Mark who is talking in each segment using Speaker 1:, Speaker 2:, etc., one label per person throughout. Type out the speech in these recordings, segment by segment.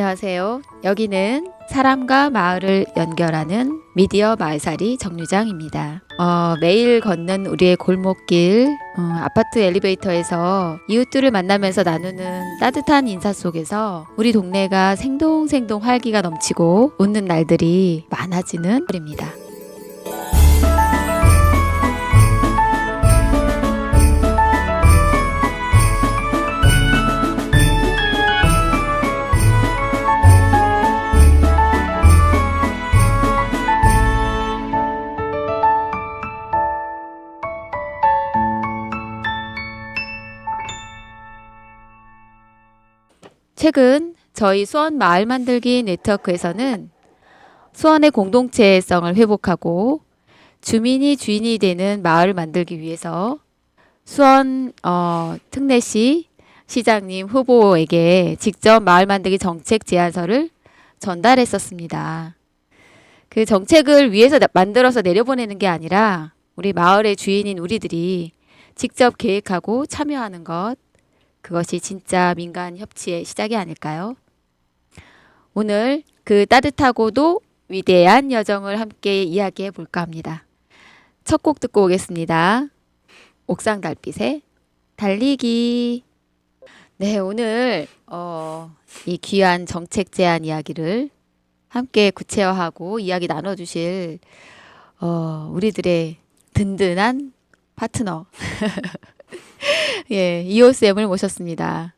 Speaker 1: 안녕하세요. 여기는 사람과 마을을 연결하는 미디어 마을살이 정류장입니다. 매일 걷는 우리의 골목길, 아파트 엘리베이터에서 이웃들을 만나면서 나누는 따뜻한 인사 속에서 우리 동네가 생동생동 활기가 넘치고 웃는 날들이 많아지는 날입니다. 최근 저희 수원 마을 만들기 네트워크에서는 수원의 공동체성을 회복하고 주민이 주인이 되는 마을을 만들기 위해서 수원 특례시 시장님 후보에게 직접 마을 만들기 정책 제안서를 전달했었습니다. 그 정책을 위해서 만들어서 내려보내는 게 아니라 우리 마을의 주인인 우리들이 직접 계획하고 참여하는 것, 그것이 진짜 민간 협치의 시작이 아닐까요? 오늘 그 따뜻하고도 위대한 여정을 함께 이야기해 볼까 합니다. 첫 곡 듣고 오겠습니다. 옥상 달빛의 달리기. 네, 오늘 이 귀한 정책 제안 이야기를 함께 구체화하고 이야기 나눠주실 우리들의 든든한 파트너 예, 이호쌤을 모셨습니다.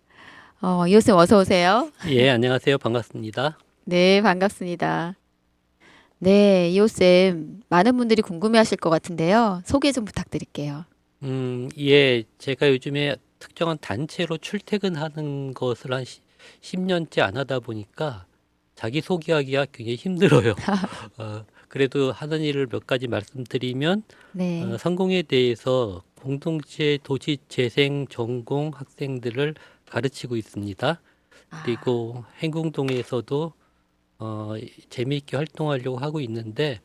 Speaker 1: 이호쌤 어서 오세요.
Speaker 2: 예, 안녕하세요. 반갑습니다.
Speaker 1: 네, 반갑습니다. 네, 이호쌤 많은 분들이 궁금해하실 것 같은데요. 소개 좀 부탁드릴게요.
Speaker 2: 예, 제가 요즘에 특정한 단체로 출퇴근하는 것을 한 10년째 안 하다 보니까 자기 소개하기가 굉장히 힘들어요. 그래도 하는 일을 몇 가지 말씀드리면
Speaker 1: 네.
Speaker 2: 성공에 대해서 공동체 도시 재생 전공 학생들을 가르치고 있습니다. 그리고 행궁동에서도 재미있게 활동하려고 하고 있는데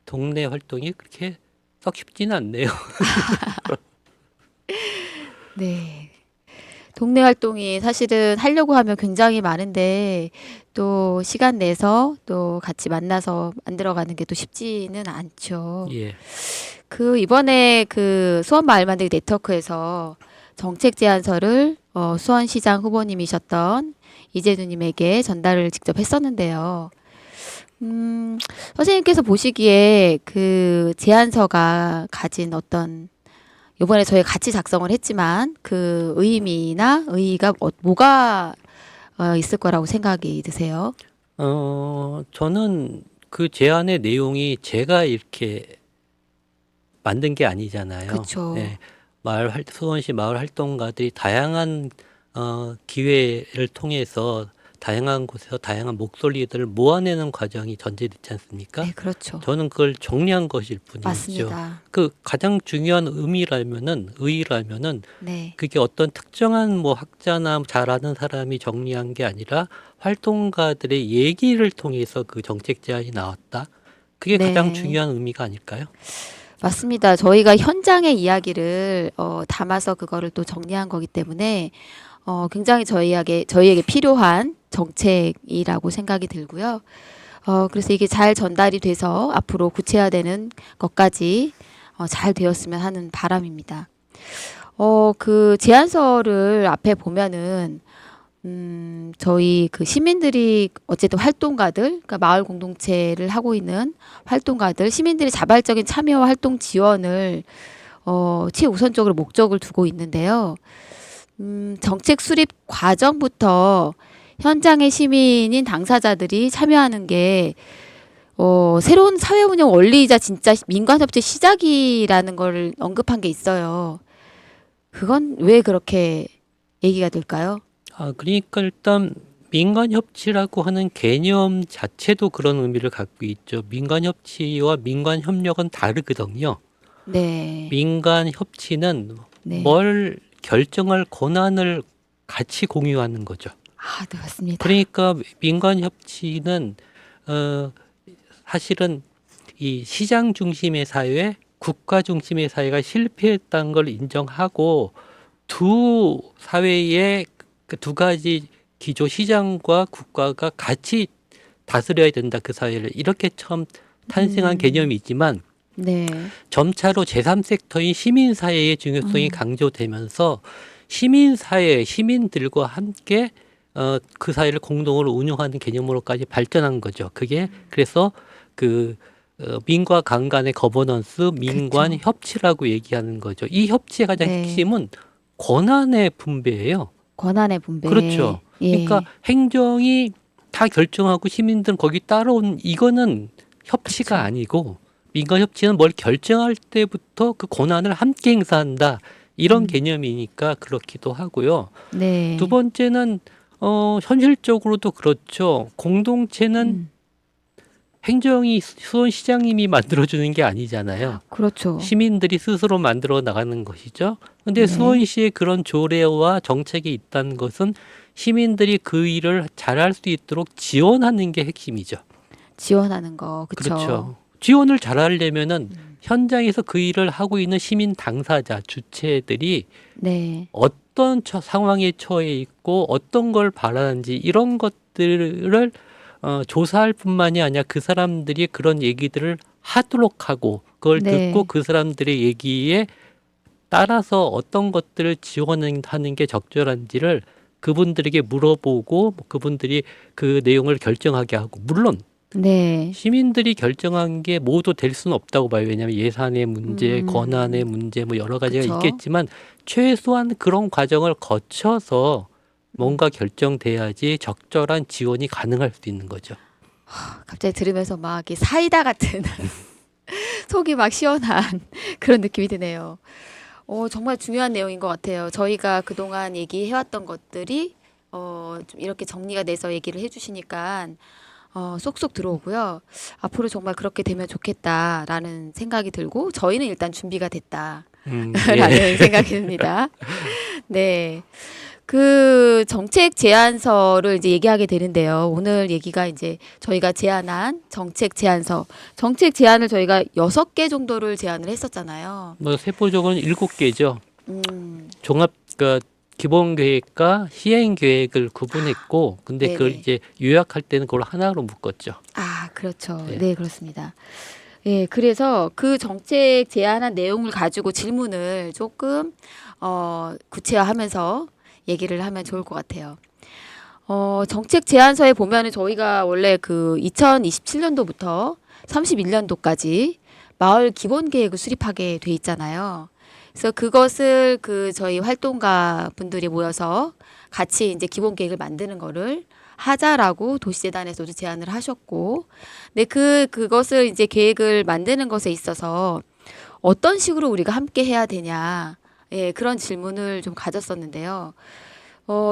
Speaker 2: 동네 활동이 그렇게 썩 쉽지는 않네요.
Speaker 1: 네. 동네 활동이 사실은 하려고 하면 굉장히 많은데 또 시간 내서 또 같이 만나서 만들어가는 게 또 쉽지는 않죠.
Speaker 2: 예,
Speaker 1: 그 이번에 그 수원 마을 만들기 네트워크에서 정책 제안서를 수원시장 후보님이셨던 이재두님에게 전달을 직접 했었는데요. 선생님께서 보시기에 그 제안서가 가진 어떤 이번에 저희 같이 작성을 했지만 그 의미나 의의가 뭐가 있을 거라고 생각이 드세요?
Speaker 2: 저는 그 제안의 내용이 제가 이렇게 만든 게 아니잖아요.
Speaker 1: 그쵸.
Speaker 2: 네, 수원시 마을 활동가들이 다양한 기회를 통해서 다양한 곳에서 다양한 목소리들을 모아내는 과정이 전제되지 않습니까?
Speaker 1: 네, 그렇죠.
Speaker 2: 저는 그걸 정리한 것일 뿐이죠.
Speaker 1: 맞습니다.
Speaker 2: 그 가장 중요한 의의라면은
Speaker 1: 네.
Speaker 2: 그게 어떤 특정한 뭐 학자나 잘 아는 사람이 정리한 게 아니라 활동가들의 얘기를 통해서 그 정책 제안이 나왔다. 그게 가장
Speaker 1: 네.
Speaker 2: 중요한 의미가 아닐까요?
Speaker 1: 맞습니다. 저희가 현장의 이야기를 담아서 그거를 또 정리한 거기 때문에 굉장히 저희에게 필요한 정책이라고 생각이 들고요. 그래서 이게 잘 전달이 돼서 앞으로 구체화되는 것까지 잘 되었으면 하는 바람입니다. 그 제안서를 앞에 보면은 저희 그 시민들이 어쨌든 활동가들, 그러니까 마을 공동체를 하고 있는 활동가들, 시민들이 자발적인 참여와 활동 지원을 최우선적으로 목적을 두고 있는데요. 정책 수립 과정부터 현장의 시민인 당사자들이 참여하는 게 새로운 사회 운영 원리이자 진짜 민간협치 시작이라는 걸 언급한 게 있어요. 그건 왜 그렇게 얘기가 될까요?
Speaker 2: 그러니까 일단 민간협치라고 하는 개념 자체도 그런 의미를 갖고 있죠. 민간협치와 민간협력은 다르거든요.
Speaker 1: 네.
Speaker 2: 민간협치는
Speaker 1: 네.
Speaker 2: 뭘 결정할 권한을 같이 공유하는 거죠.
Speaker 1: 네, 맞습니다.
Speaker 2: 그러니까 민간협치는 사실은 이 시장 중심의 사회, 국가 중심의 사회가 실패했다는 걸 인정하고 두 사회의 그 두 가지 기조 시장과 국가가 같이 다스려야 된다 그 사회를 이렇게 처음 탄생한 개념이 있지만
Speaker 1: 네.
Speaker 2: 점차로 제3섹터인 시민사회의 중요성이 강조되면서 시민사회, 시민들과 함께 그 사회를 공동으로 운영하는 개념으로까지 발전한 거죠. 그게 그래서 그 민과 간 간의 거버넌스, 민관
Speaker 1: 그쵸.
Speaker 2: 협치라고 얘기하는 거죠. 이 협치의 가장
Speaker 1: 네.
Speaker 2: 핵심은 권한의 분배예요.
Speaker 1: 권한의 분배.
Speaker 2: 그렇죠.
Speaker 1: 예.
Speaker 2: 그러니까 행정이 다 결정하고 시민들은 거기 따라온 이거는 협치가
Speaker 1: 그쵸.
Speaker 2: 아니고 민간 협치는 뭘 결정할 때부터 그 권한을 함께 행사한다. 이런 개념이니까 그렇기도 하고요.
Speaker 1: 네.
Speaker 2: 두 번째는 현실적으로도 그렇죠. 공동체는 행정이 수원시장님이 만들어주는 게 아니잖아요.
Speaker 1: 그렇죠.
Speaker 2: 시민들이 스스로 만들어 나가는 것이죠. 근데
Speaker 1: 네.
Speaker 2: 수원시에 그런 조례와 정책이 있다는 것은 시민들이 그 일을 잘할 수 있도록 지원하는 게 핵심이죠.
Speaker 1: 지원하는 거. 그쵸.
Speaker 2: 그렇죠. 지원을 잘하려면은 현장에서 그 일을 하고 있는 시민 당사자, 주체들이
Speaker 1: 네.
Speaker 2: 어떤 상황에 처해 있고 어떤 걸 바라는지 이런 것들을 조사할 뿐만이 아니라 그 사람들이 그런 얘기들을 하도록 하고 그걸
Speaker 1: 네.
Speaker 2: 듣고 그 사람들의 얘기에 따라서 어떤 것들을 지원하는 게 적절한지를 그분들에게 물어보고 그분들이 그 내용을 결정하게 하고 물론
Speaker 1: 네.
Speaker 2: 시민들이 결정한 게 모두 될 수는 없다고 봐요. 왜냐하면 예산의 문제, 권한의 문제 뭐 여러 가지가
Speaker 1: 그쵸.
Speaker 2: 있겠지만 최소한 그런 과정을 거쳐서 뭔가 결정돼야지 적절한 지원이 가능할 수 있는 거죠.
Speaker 1: 갑자기 들으면서 막 이렇게 사이다 같은 속이 막 시원한 그런 느낌이 드네요. 정말 중요한 내용인 것 같아요. 저희가 그동안 얘기해왔던 것들이 좀 이렇게 정리가 돼서 얘기를 해주시니까 쏙쏙 들어오고요. 앞으로 정말 그렇게 되면 좋겠다라는 생각이 들고 저희는 일단 준비가 됐다라는
Speaker 2: 예.
Speaker 1: 생각이 듭니다. 네. 그 정책 제안서를 이제 얘기하게 되는데요. 오늘 얘기가 이제 저희가 제안한 정책 제안서, 정책 제안을 저희가 6개 정도를 제안을 했었잖아요.
Speaker 2: 뭐 세부적으로는 7개죠.
Speaker 1: 음,
Speaker 2: 종합 그러니까 기본 계획과 시행 계획을 구분했고 근데 그걸
Speaker 1: 네네.
Speaker 2: 이제 요약할 때는 그걸 하나로 묶었죠.
Speaker 1: 아, 그렇죠.
Speaker 2: 예.
Speaker 1: 네, 그렇습니다. 예, 그래서 그 정책 제안한 내용을 가지고 질문을 조금 구체화하면서 얘기를 하면 좋을 것 같아요. 정책 제안서에 보면은 저희가 원래 그 2027년도부터 31년도까지 마을 기본 계획을 수립하게 돼 있잖아요. 그래서 그것을 그 저희 활동가 분들이 모여서 같이 이제 기본 계획을 만드는 거를 하자라고 도시재단에서도 제안을 하셨고, 근데 그것을 이제 계획을 만드는 것에 있어서 어떤 식으로 우리가 함께 해야 되냐, 예, 그런 질문을 좀 가졌었는데요.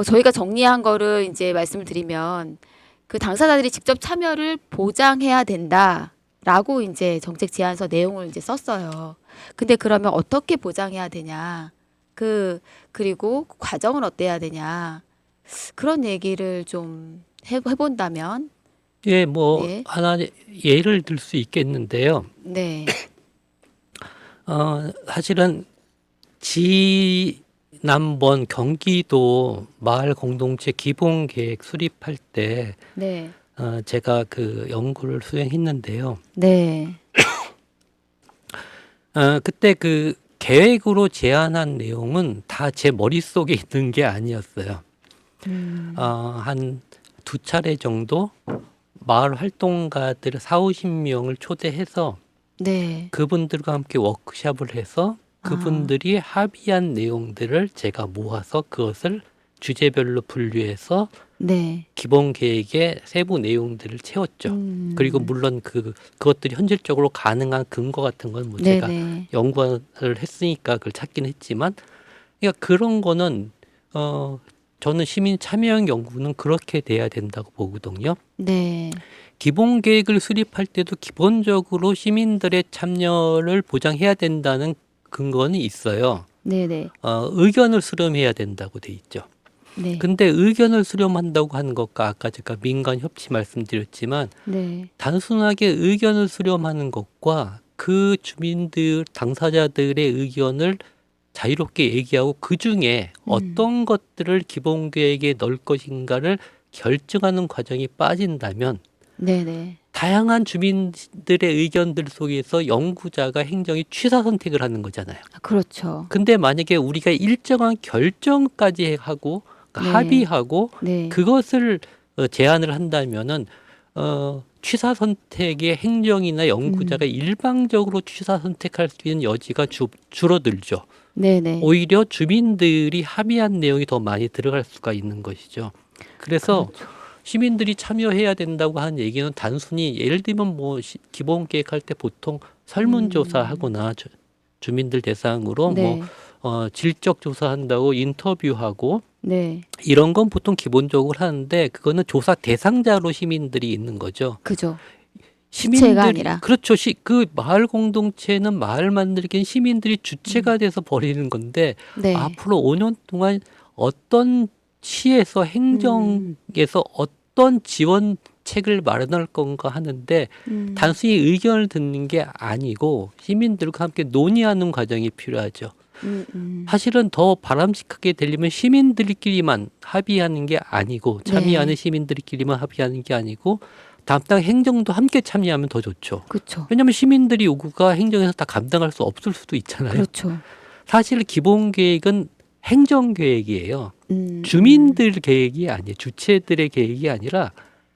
Speaker 1: 저희가 정리한 거를 이제 말씀을 드리면 그 당사자들이 직접 참여를 보장해야 된다라고 이제 정책 제안서 내용을 이제 썼어요. 근데 그러면 어떻게 보장해야 되냐? 그리고 그 과정은 어때야 되냐? 그런 얘기를 좀 해본다면,
Speaker 2: 예, 뭐
Speaker 1: 네,
Speaker 2: 하나 예를 들 수 있겠는데요.
Speaker 1: 네,
Speaker 2: 사실은 지난번 경기도 마을 공동체 기본 계획 수립할 때
Speaker 1: 네,
Speaker 2: 제가 그 연구를 수행했는데요.
Speaker 1: 네,
Speaker 2: 그때 그 계획으로 제안한 내용은 다 제 머릿속에 있는 게 아니었어요. 한 2차례 정도 마을 활동가들 4~50명을 초대해서
Speaker 1: 네,
Speaker 2: 그분들과 함께 워크숍을 해서 그분들이 합의한 내용들을 제가 모아서 그것을 주제별로 분류해서
Speaker 1: 네,
Speaker 2: 기본 계획의 세부 내용들을 채웠죠. 그리고 물론 그것들이 현실적으로 가능한 근거 같은 건 뭐
Speaker 1: 네,
Speaker 2: 제가
Speaker 1: 네,
Speaker 2: 연구를 했으니까 그걸 찾긴 했지만, 그러니까 그런 거는 저는 시민 참여형 연구는 그렇게 돼야 된다고 보거든요.
Speaker 1: 네,
Speaker 2: 기본 계획을 수립할 때도 기본적으로 시민들의 참여를 보장해야 된다는 근거는 있어요.
Speaker 1: 네, 네,
Speaker 2: 의견을 수렴해야 된다고 돼 있죠.
Speaker 1: 네,
Speaker 2: 근데 의견을 수렴한다고 하는 것과 아까 제가 민간 협치 말씀드렸지만
Speaker 1: 네,
Speaker 2: 단순하게 의견을 수렴하는 것과 그 주민들 당사자들의 의견을 자유롭게 얘기하고 그중에 어떤 것들을 기본 계획에 넣을 것인가를 결정하는 과정이 빠진다면
Speaker 1: 네네.
Speaker 2: 다양한 주민들의 의견들 속에서 연구자가 행정이 취사 선택을 하는 거잖아요.
Speaker 1: 아, 그렇죠.
Speaker 2: 근데 만약에 우리가 일정한 결정까지 하고 그러니까
Speaker 1: 네.
Speaker 2: 합의하고
Speaker 1: 네.
Speaker 2: 그것을 제안을 한다면은 취사 선택의 행정이나 연구자가 일방적으로 취사 선택할 수 있는 여지가 줄어들죠.
Speaker 1: 네네.
Speaker 2: 오히려 주민들이 합의한 내용이 더 많이 들어갈 수가 있는 것이죠. 그래서
Speaker 1: 그렇죠.
Speaker 2: 시민들이 참여해야 된다고 하는 얘기는 단순히 예를 들면 뭐 기본 계획할 때 보통 설문조사하거나 주민들 대상으로 뭐
Speaker 1: 네.
Speaker 2: 질적 조사한다고 인터뷰하고
Speaker 1: 네.
Speaker 2: 이런 건 보통 기본적으로 하는데 그거는 조사 대상자로 시민들이 있는 거죠.
Speaker 1: 그죠. 주체가
Speaker 2: 시민들이
Speaker 1: 아니라.
Speaker 2: 그렇죠. 그 마을 공동체는 마을 만들기엔 시민들이 주체가 돼서 벌이는 건데
Speaker 1: 네.
Speaker 2: 앞으로 5년 동안 어떤 시에서 행정에서 어떤 지원책을 마련할 건가 하는데 단순히 의견을 듣는 게 아니고 시민들과 함께 논의하는 과정이 필요하죠. 사실은 더 바람직하게 되려면 시민들끼리만 합의하는 게 아니고 참여하는
Speaker 1: 네.
Speaker 2: 시민들끼리만 합의하는 게 아니고 담당 행정도 함께 참여하면 더 좋죠.
Speaker 1: 그렇죠.
Speaker 2: 왜냐하면 시민들이 요구가 행정에서 다 감당할 수 없을 수도 있잖아요.
Speaker 1: 그렇죠.
Speaker 2: 사실 기본 계획은 행정 계획이에요.
Speaker 1: 음.
Speaker 2: 주민들 계획이 아니에요. 주체들의 계획이 아니라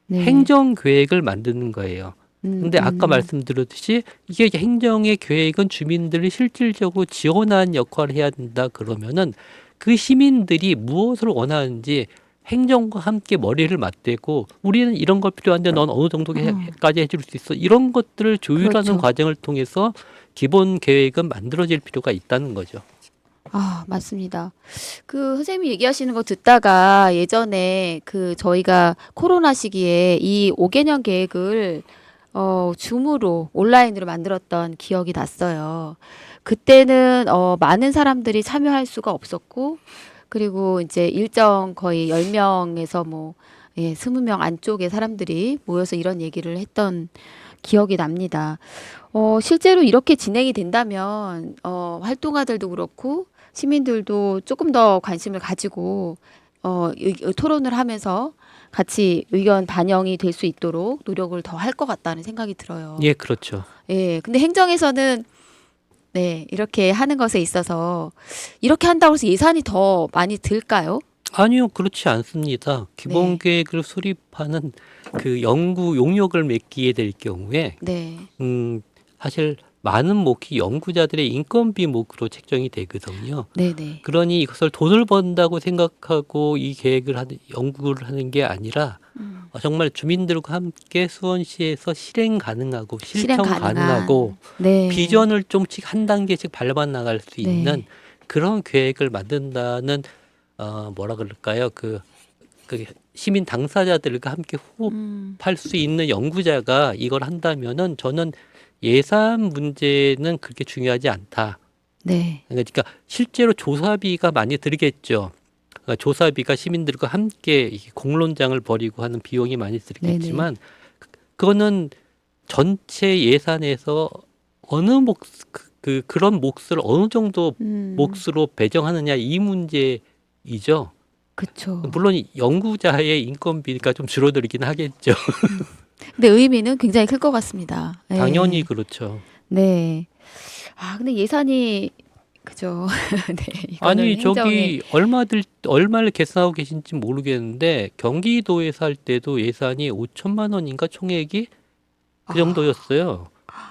Speaker 1: 네.
Speaker 2: 행정 계획을 만드는 거예요. 근데 아까 말씀드렸듯이 이게 행정의 계획은 주민들을 실질적으로 지원하는 역할을 해야 된다 그러면은 그 시민들이 무엇을 원하는지 행정과 함께 머리를 맞대고 우리는 이런 거 필요한데 넌 어느 정도까지 해줄 수 있어 이런 것들을 조율하는
Speaker 1: 그렇죠.
Speaker 2: 과정을 통해서 기본 계획은 만들어질 필요가 있다는 거죠.
Speaker 1: 아, 맞습니다. 그 선생님이 얘기하시는 거 듣다가 예전에 그 저희가 코로나 시기에 이 5개년 계획을 줌으로 온라인으로 만들었던 기억이 났어요. 그때는 많은 사람들이 참여할 수가 없었고 그리고 이제 일정 거의 10명에서 뭐 20명 안쪽의 사람들이 모여서 이런 얘기를 했던 기억이 납니다. 실제로 이렇게 진행이 된다면 활동가들도 그렇고 시민들도 조금 더 관심을 가지고 토론을 하면서 같이 의견 반영이 될 수 있도록 노력을 더 할 것 같다는 생각이 들어요.
Speaker 2: 예, 그렇죠.
Speaker 1: 예, 근데 행정에서는 네, 이렇게 하는 것에 있어서 이렇게 한다고 해서 예산이 더 많이 들까요?
Speaker 2: 아니요, 그렇지 않습니다. 기본
Speaker 1: 네.
Speaker 2: 계획을 수립하는 그 연구 용역을 맡기게 될 경우에
Speaker 1: 네.
Speaker 2: 사실 많은 목이 연구자들의 인건비 목으로 책정이 되거든요.
Speaker 1: 네네.
Speaker 2: 그러니 이것을 돈을 번다고 생각하고 이 계획을 연구를 하는 게 아니라 정말 주민들과 함께 수원시에서 실행 가능하고 실천 가능하고
Speaker 1: 네.
Speaker 2: 비전을 좀씩 한 단계씩 밟아 나갈 수 있는
Speaker 1: 네.
Speaker 2: 그런 계획을 만든다는 뭐라 그럴까요? 그 시민 당사자들과 함께 호흡할 수 있는 연구자가 이걸 한다면은 저는 예산 문제는 그렇게 중요하지 않다.
Speaker 1: 네.
Speaker 2: 그러니까 실제로 조사비가 많이 들겠죠. 그러니까 조사비가 시민들과 함께 이렇게 공론장을 벌이고 하는 비용이 많이 들겠지만 그거는 전체 예산에서 어느 그런 몫을 어느 정도 몫으로 배정하느냐 이 문제이죠.
Speaker 1: 그쵸.
Speaker 2: 물론 연구자의 인건비가 좀 줄어들긴 하겠죠.
Speaker 1: 근데 의미는 굉장히 클 것 같습니다. 네.
Speaker 2: 당연히 그렇죠.
Speaker 1: 네. 아, 근데 예산이 그죠. 네. 이거는
Speaker 2: 아니
Speaker 1: 행정의
Speaker 2: 저기 얼마를 계산하고 계신지 모르겠는데 경기도에서 할 때도 예산이 5천만 원인가 총액이 그 정도였어요.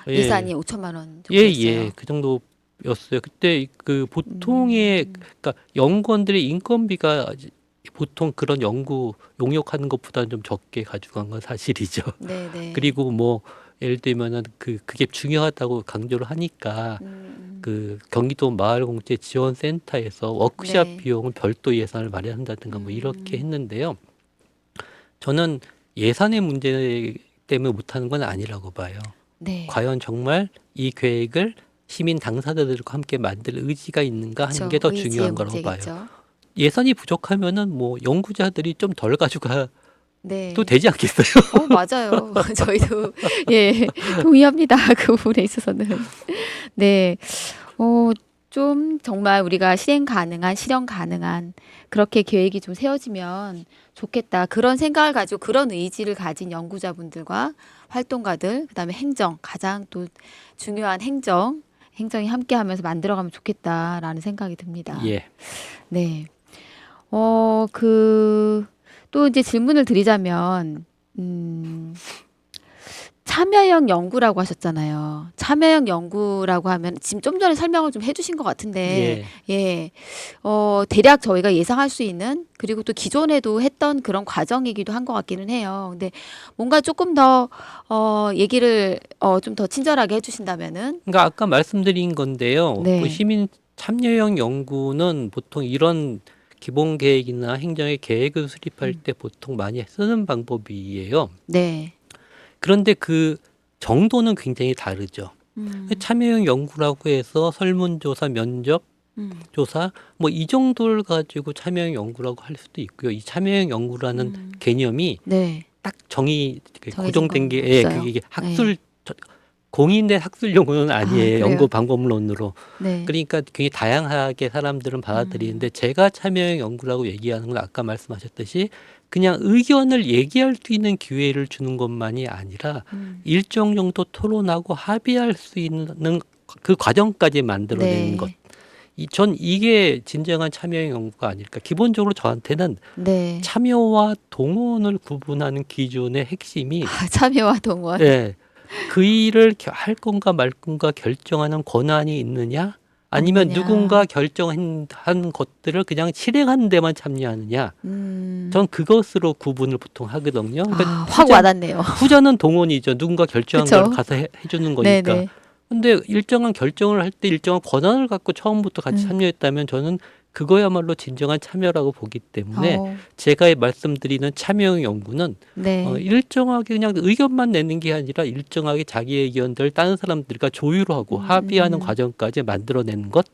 Speaker 2: 예.
Speaker 1: 예산이 5천만 원
Speaker 2: 예,
Speaker 1: 정도였어요.
Speaker 2: 예, 그 정도였어요. 그때 그 보통의 그러니까 연구원들의 인건비가 보통 그런 연구 용역하는 것보다는 좀 적게 가져간 건 사실이죠.
Speaker 1: 네네.
Speaker 2: 그리고 뭐 예를 들면은 그게 중요하다고 강조를 하니까 그 경기도 마을공제 지원센터에서 워크샵
Speaker 1: 네.
Speaker 2: 비용을 별도 예산을 마련한다든가 뭐 이렇게 했는데요. 저는 예산의 문제 때문에 못하는 건 아니라고 봐요.
Speaker 1: 네.
Speaker 2: 과연 정말 이 계획을 시민 당사자들과 함께 만들 의지가 있는가 하는 게 더
Speaker 1: 의지의
Speaker 2: 중요한 거라고 봐요.
Speaker 1: 문제겠죠.
Speaker 2: 예산이 부족하면은 뭐 연구자들이 좀 덜 가져가도
Speaker 1: 네.
Speaker 2: 되지 않겠어요?
Speaker 1: 맞아요. 저희도 동의합니다. 그 부분에 있어서는. 네. 좀 정말 우리가 실행 가능한, 실현 가능한 그렇게 계획이 좀 세워지면 좋겠다. 그런 생각을 가지고 그런 의지를 가진 연구자분들과 활동가들, 그다음에 행정, 가장 또 중요한 행정이 함께하면서 만들어가면 좋겠다라는 생각이 듭니다.
Speaker 2: 예.
Speaker 1: 네. 또 이제 질문을 드리자면, 참여형 연구라고 하셨잖아요. 참여형 연구라고 하면 지금 좀 전에 설명을 좀 해주신 것 같은데,
Speaker 2: 예.
Speaker 1: 예, 대략 저희가 예상할 수 있는 그리고 또 기존에도 했던 그런 과정이기도 한 것 같기는 해요. 근데 뭔가 조금 더 얘기를 좀 더 친절하게 해주신다면은,
Speaker 2: 그러니까 아까 말씀드린 건데요. 그
Speaker 1: 네,
Speaker 2: 시민 참여형 연구는 보통 이런 기본 계획이나 행정의 계획을 수립할
Speaker 1: 음,
Speaker 2: 때 보통 많이 쓰는 방법이에요.
Speaker 1: 네,
Speaker 2: 그런데 그 정도는 굉장히 다르죠.
Speaker 1: 음,
Speaker 2: 참여형 연구라고 해서 설문조사, 면접
Speaker 1: 음,
Speaker 2: 조사 뭐 이 정도를 가지고 참여형 연구라고 할 수도 있고요. 이 참여형 연구라는
Speaker 1: 음,
Speaker 2: 개념이
Speaker 1: 네,
Speaker 2: 딱 정의
Speaker 1: 정해진
Speaker 2: 고정된
Speaker 1: 건
Speaker 2: 게
Speaker 1: 없어요.
Speaker 2: 그게
Speaker 1: 네.
Speaker 2: 공인된 학술 연구는
Speaker 1: 아,
Speaker 2: 아니에요.
Speaker 1: 그래요?
Speaker 2: 연구 방법론으로.
Speaker 1: 네,
Speaker 2: 그러니까 굉장히 다양하게 사람들은 받아들이는데
Speaker 1: 음,
Speaker 2: 제가 참여형 연구라고 얘기하는 건 아까 말씀하셨듯이 그냥 의견을 얘기할 수 있는 기회를 주는 것만이 아니라
Speaker 1: 음,
Speaker 2: 일정 정도 토론하고 합의할 수 있는 그 과정까지 만들어내는 것.
Speaker 1: 네,
Speaker 2: 전 이게 진정한 참여형 연구가 아닐까. 기본적으로 저한테는
Speaker 1: 네.
Speaker 2: 참여와 동원을 구분하는 기준의 핵심이
Speaker 1: 참여와 동원.
Speaker 2: 예, 그 일을 할 건가 말 건가 결정하는 권한이 있느냐? 아니면 누군가
Speaker 1: 없느냐.
Speaker 2: 결정한 것들을 그냥 실행하는 데만 참여하느냐?
Speaker 1: 음,
Speaker 2: 전 그것으로 구분을 보통 하거든요. 그러니까
Speaker 1: 확 와닿네요.
Speaker 2: 후자는 동원이죠. 누군가 결정한 걸
Speaker 1: 그쵸?
Speaker 2: 가서 해주는 거니까.
Speaker 1: 네네.
Speaker 2: 근데 일정한 결정을 할 때 일정한 권한을 갖고 처음부터 같이
Speaker 1: 음,
Speaker 2: 참여했다면 저는 그거야말로 진정한 참여라고 보기 때문에
Speaker 1: 어,
Speaker 2: 제가 말씀드리는 참여형 연구는
Speaker 1: 네.
Speaker 2: 일정하게 그냥 의견만 내는 게 아니라 일정하게 자기 의견들 다른 사람들과 조율하고 합의하는
Speaker 1: 음,
Speaker 2: 과정까지 만들어내는 것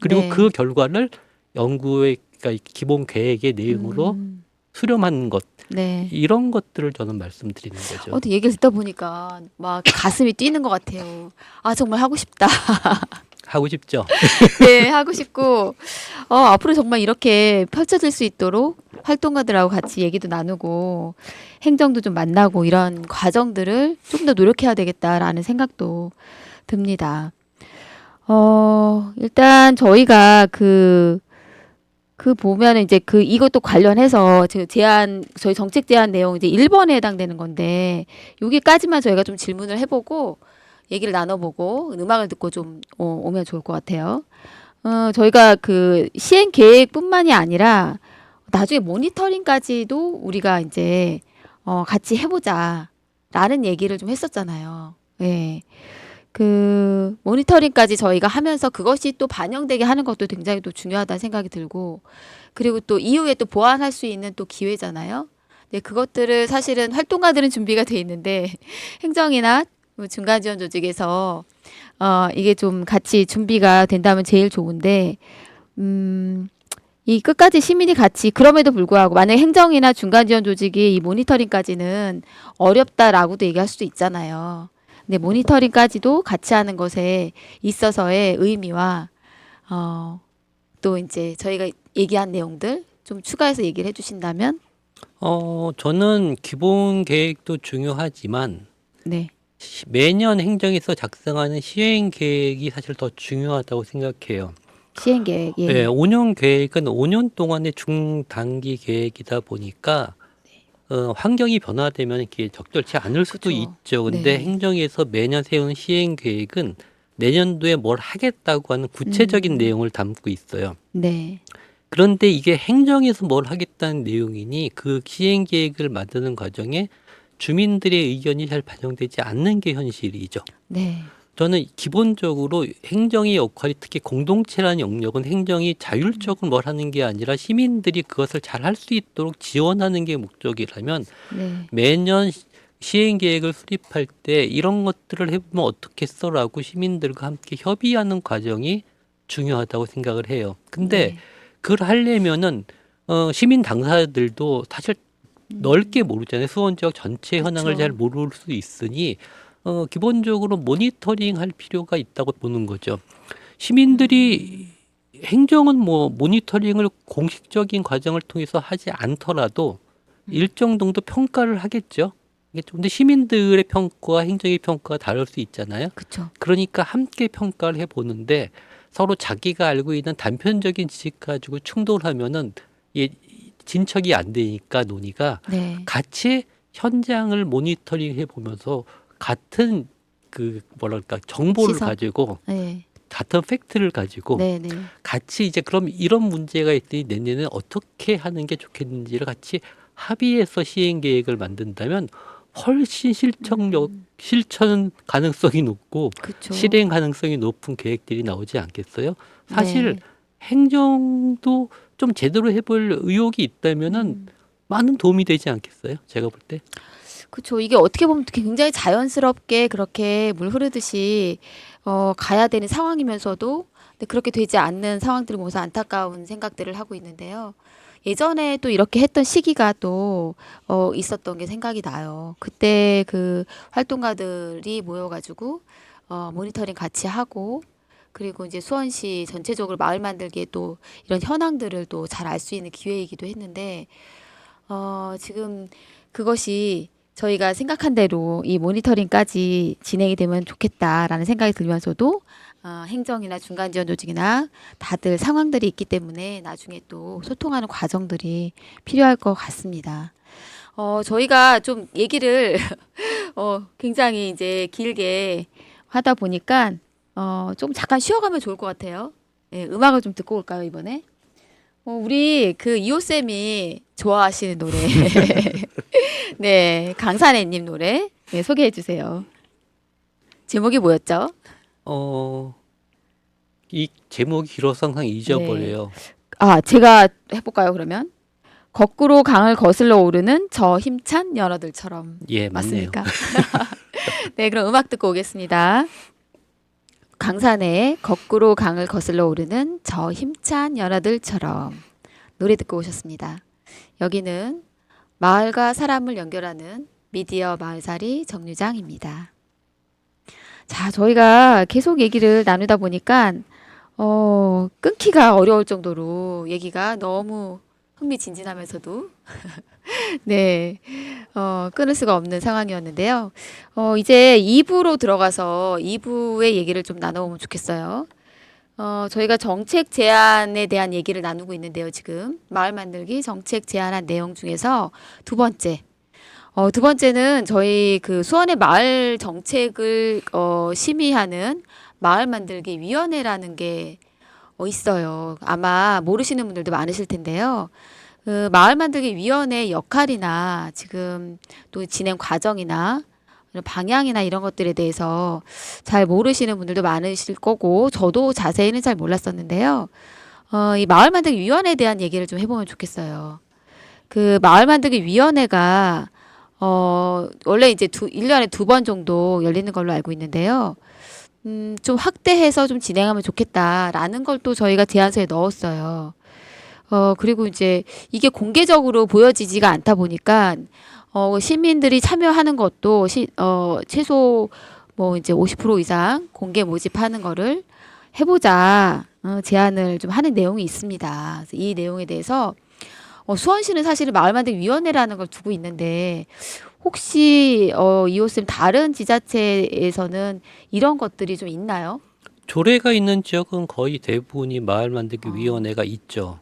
Speaker 2: 그리고 그
Speaker 1: 네. 결과를
Speaker 2: 결과를 연구의 그러니까 기본 계획의 내용으로
Speaker 1: 음,
Speaker 2: 수렴하는 것
Speaker 1: 네.
Speaker 2: 이런 것들을 저는 말씀드리는 거죠.
Speaker 1: 근데 얘기를 듣다 보니까 막 가슴이 뛰는 것 같아요. 아, 정말 하고 싶다.
Speaker 2: 하고 싶죠.
Speaker 1: 네, 하고 싶고, 앞으로 정말 이렇게 펼쳐질 수 있도록 활동가들하고 같이 얘기도 나누고, 행정도 좀 만나고 이런 과정들을 좀 더 노력해야 되겠다라는 생각도 듭니다. 일단 저희가 보면은 이제 이것도 관련해서 저희 정책 제안 내용 이제 1번에 해당되는 건데, 여기까지만 저희가 좀 질문을 해보고, 얘기를 나눠보고, 음악을 듣고 좀 오면 좋을 것 같아요. 저희가 시행 계획뿐만이 아니라 나중에 모니터링까지도 우리가 이제 같이 해보자라는 얘기를 좀 했었잖아요. 예. 모니터링까지 저희가 하면서 그것이 또 반영되게 하는 것도 굉장히 또 중요하다는 생각이 들고, 그리고 또 이후에 또 보완할 수 있는 또 기회잖아요. 네, 그것들을 사실은 활동가들은 준비가 돼 있는데, 행정이나 뭐 중간 지원 조직에서 이게 좀 같이 준비가 된다면 제일 좋은데, 이 끝까지 시민이 같이 그럼에도 불구하고 만약에 행정이나 중간 지원 조직이 이 모니터링까지는 어렵다라고도 얘기할 수도 있잖아요. 근데 모니터링까지도 같이 하는 것에 있어서의 의미와 또 이제 저희가 얘기한 내용들 좀 추가해서 얘기를 해주신다면,
Speaker 2: 저는 기본 계획도 중요하지만
Speaker 1: 네,
Speaker 2: 매년 행정에서 작성하는 시행 계획이 사실 더 중요하다고 생각해요.
Speaker 1: 시행 계획,
Speaker 2: 예,
Speaker 1: 예,
Speaker 2: 5년 계획은 5년 동안의 중단기 계획이다 보니까 환경이 변화되면 이게 적절치 않을 수도
Speaker 1: 그죠,
Speaker 2: 있죠. 근데
Speaker 1: 네,
Speaker 2: 행정에서 매년 세우는 시행 계획은 내년도에 뭘 하겠다고 하는 구체적인
Speaker 1: 음,
Speaker 2: 내용을 담고 있어요.
Speaker 1: 네,
Speaker 2: 그런데 이게 행정에서 뭘 하겠다는 내용이니 그 시행 계획을 만드는 과정에 주민들의 의견이 잘 반영되지 않는 게 현실이죠.
Speaker 1: 네,
Speaker 2: 저는 기본적으로 행정의 역할이 특히 공동체라는 영역은 행정이 자율적으로 뭘 하는 게 아니라 시민들이 그것을 잘 할 수 있도록 지원하는 게 목적이라면
Speaker 1: 네,
Speaker 2: 매년 시행 계획을 수립할 때 이런 것들을 해보면 어떻겠어라고 시민들과 함께 협의하는 과정이 중요하다고 생각을 해요. 근데
Speaker 1: 네,
Speaker 2: 그걸 하려면은 시민 당사자들도 사실 넓게 모르잖아요. 수원 지역 전체 현황을 잘
Speaker 1: 그쵸,
Speaker 2: 모를 수 있으니 기본적으로 모니터링 할 필요가 있다고 보는 거죠. 시민들이 행정은 뭐 모니터링을 공식적인 과정을 통해서 하지 않더라도 일정 정도 평가를 하겠죠. 이게 좀 근데 시민들의 평가와 행정의 평가가 다를 수 있잖아요.
Speaker 1: 그쵸.
Speaker 2: 그러니까 함께 평가를 해보는데 서로 자기가 알고 있는 단편적인 지식 가지고 충돌하면은 이 진척이 안 되니까 논의가
Speaker 1: 네.
Speaker 2: 같이 현장을 모니터링 해보면서 같은 그 뭐랄까 정보를
Speaker 1: 시선.
Speaker 2: 가지고
Speaker 1: 네.
Speaker 2: 같은 팩트를 가지고
Speaker 1: 네, 네.
Speaker 2: 같이 이제 그럼 이런 문제가 있으니 내년에 어떻게 하는 게 좋겠는지를 같이 합의해서 시행 계획을 만든다면 훨씬 실천 가능성이 높고
Speaker 1: 그쵸.
Speaker 2: 실행 가능성이 높은 계획들이 나오지 않겠어요? 사실
Speaker 1: 네.
Speaker 2: 행정도 좀 제대로 해볼 의욕이 있다면은 많은 도움이 되지 않겠어요? 제가 볼 때.
Speaker 1: 그쵸. 이게 어떻게 보면 굉장히 자연스럽게 그렇게 물 흐르듯이 가야 되는 상황이면서도 근데 그렇게 되지 않는 상황들을 보면서 안타까운 생각들을 하고 있는데요. 예전에 또 이렇게 했던 시기가 또 있었던 게 생각이 나요. 그때 그 활동가들이 모여가지고 모니터링 같이 하고 그리고 이제 수원시 전체적으로 마을 만들기에 또 이런 현황들을 또 잘 알 수 있는 기회이기도 했는데 지금 그것이 저희가 생각한 대로 이 모니터링까지 진행이 되면 좋겠다라는 생각이 들면서도 행정이나 중간 지원 조직이나 다들 상황들이 있기 때문에 나중에 또 소통하는 과정들이 필요할 것 같습니다. 저희가 좀 얘기를 굉장히 이제 길게 하다 보니까 좀 잠깐 쉬어가면 좋을 것 같아요. 예, 음악을 좀 듣고 올까요, 이번에? 우리 그 이호쌤이 좋아하시는 노래. 네, 강산애님 노래. 네, 소개해 주세요. 제목이 뭐였죠?
Speaker 2: 어, 이 제목이 길어서 항상
Speaker 1: 네.
Speaker 2: 잊어버려요.
Speaker 1: 제가 해볼까요, 그러면? 거꾸로 강을 거슬러 오르는 저 힘찬 연어들처럼.
Speaker 2: 예, 맞네요.
Speaker 1: 맞습니까? 네, 그럼 음악 듣고 오겠습니다. 강산의 거꾸로 강을 거슬러 오르는 저 힘찬 연어들처럼 노래 듣고 오셨습니다. 여기는 마을과 사람을 연결하는 미디어 마을살이 정류장입니다. 자, 저희가 계속 얘기를 나누다 보니까 끊기가 어려울 정도로 얘기가 너무 흥미진진하면서도 네, 끊을 수가 없는 상황이었는데요. 이제 2부로 들어가서 2부의 얘기를 좀 나눠보면 좋겠어요. 저희가 정책 제안에 대한 얘기를 나누고 있는데요, 지금. 마을 만들기 정책 제안한 내용 중에서 두 번째. 두 번째는 저희 그 수원의 마을 정책을 심의하는 마을 만들기 위원회라는 게 있어요. 아마 모르시는 분들도 많으실 텐데요. 그 마을 만들기 위원회 역할이나 지금 또 진행 과정이나 이런 방향이나 이런 것들에 대해서 잘 모르시는 분들도 많으실 거고 저도 자세히는 잘 몰랐었는데요. 이 마을 만들기 위원회에 대한 얘기를 좀 해보면 좋겠어요. 그 마을 만들기 위원회가 원래 이제 1년에 2번 정도 열리는 걸로 알고 있는데요. 좀 확대해서 좀 진행하면 좋겠다라는 걸 또 저희가 제안서에 넣었어요. 그리고 이제 이게 공개적으로 보여지지가 않다 보니까 시민들이 참여하는 것도 최소 뭐 이제 50% 이상 공개 모집하는 거를 해보자 제안을 좀 하는 내용이 있습니다. 그래서 이 내용에 대해서 수원시는 사실은 마을만들기위원회라는 걸 두고 있는데 혹시 이호쌤 다른 지자체에서는 이런 것들이 좀 있나요?
Speaker 2: 조례가 있는 지역은 거의 대부분이 마을 만들기
Speaker 1: 어,
Speaker 2: 위원회가 있죠.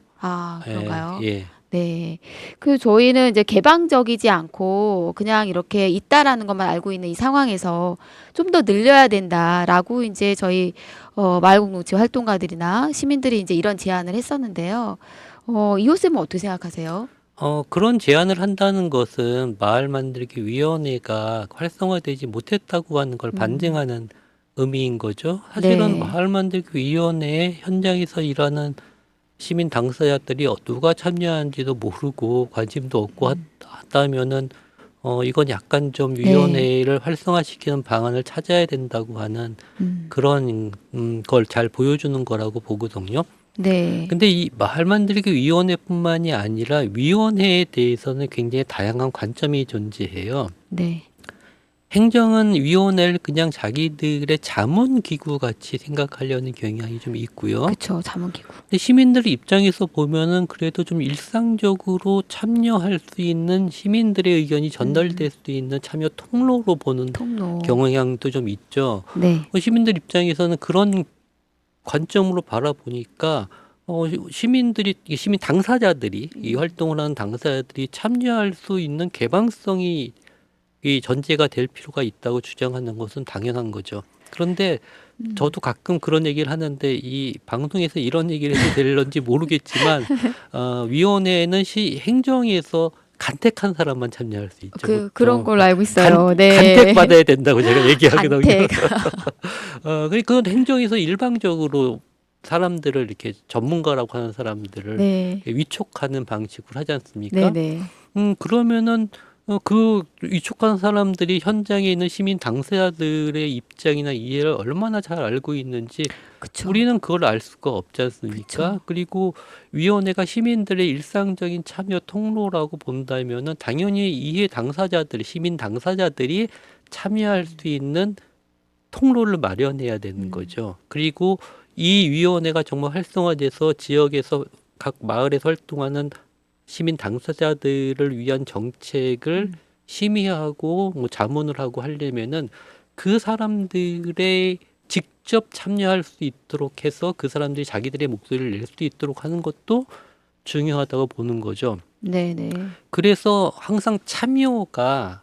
Speaker 2: 예,
Speaker 1: 그런가요?
Speaker 2: 예.
Speaker 1: 네. 그 저희는 이제 개방적이지 않고 그냥 이렇게 있다라는 것만 알고 있는 이 상황에서 좀 더 늘려야 된다라고 이제 저희 마을공동체 활동가들이나 시민들이 이제 이런 제안을 했었는데요. 이호쌤은 어떻게 생각하세요?
Speaker 2: 그런 제안을 한다는 것은 마을 만들기 위원회가 활성화되지 못했다고 하는 걸
Speaker 1: 음,
Speaker 2: 반증하는 의미인 거죠. 사실은
Speaker 1: 네.
Speaker 2: 마을 만들기 위원회에 현장에서 일하는 시민 당사자들이 누가 참여하는지도 모르고 관심도 없고 하다면은 이건 약간 좀
Speaker 1: 네.
Speaker 2: 위원회를 활성화시키는 방안을 찾아야 된다고 하는
Speaker 1: 음,
Speaker 2: 그런 걸 잘 보여주는 거라고 보거든요.
Speaker 1: 네.
Speaker 2: 근데 이 마을 만들기 위원회뿐만이 아니라 위원회에 대해서는 굉장히 다양한 관점이 존재해요.
Speaker 1: 네.
Speaker 2: 행정은 위원회를 그냥 자기들의 자문기구 같이 생각하려는 경향이 좀 있고요.
Speaker 1: 그쵸. 자문기구.
Speaker 2: 근데 시민들 입장에서 보면은 그래도 좀 일상적으로 참여할 수 있는 시민들의 의견이 전달될 수 있는 참여 통로로 보는
Speaker 1: 통로.
Speaker 2: 경향도 좀 있죠.
Speaker 1: 네.
Speaker 2: 시민들 입장에서는 그런 관점으로 바라보니까 시민들이 시민 당사자들이 이 활동을 하는 당사자들이 참여할 수 있는 개방성이 이 전제가 될 필요가 있다고 주장하는 것은 당연한 거죠. 그런데 저도 가끔 그런 얘기를 하는데 이 방송에서 이런 얘기를 해도 될런지 모르겠지만 위원회는 행정에서 간택한 사람만 참여할 수 있죠.
Speaker 1: 그런
Speaker 2: 보통.
Speaker 1: 걸로 알고 있어요. 네.
Speaker 2: 간택받아야 된다고 제가 얘기하거든요.
Speaker 1: 간택.
Speaker 2: 그건 행정에서 일방적으로 사람들을 이렇게 전문가라고 하는 사람들을
Speaker 1: 네.
Speaker 2: 위촉하는 방식으로 하지 않습니까?
Speaker 1: 네네.
Speaker 2: 그러면은 그 위촉한 사람들이 현장에 있는 시민 당사자들의 입장이나 이해를 얼마나 잘 알고 있는지
Speaker 1: 그쵸.
Speaker 2: 우리는 그걸 알 수가 없지 않습니까?
Speaker 1: 그쵸.
Speaker 2: 그리고 위원회가 시민들의 일상적인 참여 통로라고 본다면은 당연히 이해 당사자들, 시민 당사자들이 참여할 수 있는 통로를 마련해야 되는 거죠. 그리고 이 위원회가 정말 활성화돼서 지역에서 각 마을에서 활동하는 시민 당사자들을 위한 정책을 심의하고 뭐 자문을 하고 하려면은 그 사람들의 직접 참여할 수 있도록 해서 그 사람들이 자기들의 목소리를 낼 수 있도록 하는 것도 중요하다고 보는 거죠.
Speaker 1: 네네.
Speaker 2: 그래서 항상 참여가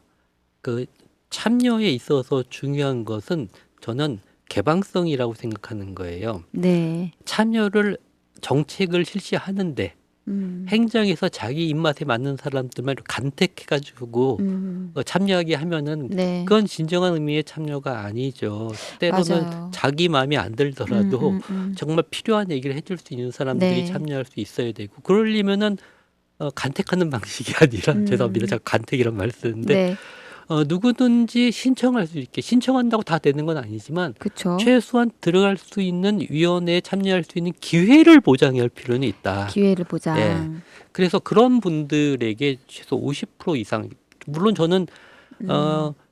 Speaker 2: 그 참여에 있어서 중요한 것은 저는 개방성이라고 생각하는 거예요.
Speaker 1: 네.
Speaker 2: 참여를 정책을 실시하는데 행정에서 자기 입맛에 맞는 사람들만 간택해가지고 참여하게 하면은
Speaker 1: 네.
Speaker 2: 그건 진정한 의미의 참여가 아니죠. 때로는
Speaker 1: 맞아요.
Speaker 2: 자기 마음에 안 들더라도
Speaker 1: 음.
Speaker 2: 정말 필요한 얘기를 해줄 수 있는 사람들이
Speaker 1: 네.
Speaker 2: 참여할 수 있어야 되고 그러려면은 간택하는 방식이 아니라 죄송합니다. 자꾸 간택이란 말 쓰는데
Speaker 1: 네.
Speaker 2: 누구든지 신청할 수 있게 신청한다고 다 되는 건 아니지만
Speaker 1: 그쵸.
Speaker 2: 최소한 들어갈 수 있는 위원회에 참여할 수 있는 기회를 보장할 필요는 있다.
Speaker 1: 기회를 보장.
Speaker 2: 예. 그래서 그런 분들에게 최소 50% 이상 물론 저는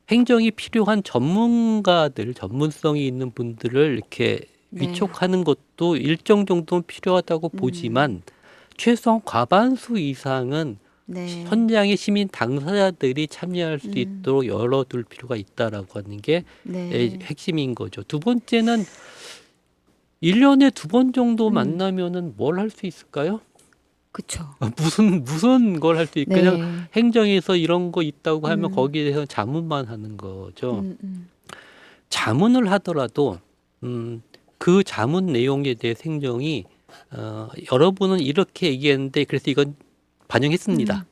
Speaker 2: 행정이 필요한 전문가들 전문성이 있는 분들을 이렇게
Speaker 1: 네.
Speaker 2: 위촉하는 것도 일정 정도는 필요하다고 보지만 최소한 과반수 이상은
Speaker 1: 네.
Speaker 2: 현장의 시민 당사자들이 참여할 수 있도록 열어둘 필요가 있다라고 하는 게
Speaker 1: 네.
Speaker 2: 핵심인 거죠. 두 번째는 1년에 2번 정도 만나면은 뭘 할 수 있을까요?
Speaker 1: 그쵸.
Speaker 2: 무슨 걸 할 수 있을까요?
Speaker 1: 네.
Speaker 2: 행정에서 이런 거 있다고 하면 거기에 대해서 자문만 하는 거죠.
Speaker 1: 음.
Speaker 2: 자문을 하더라도 그 자문 내용에 대해 행정이 여러분은 이렇게 얘기했는데 그래서 이건 반영했습니다.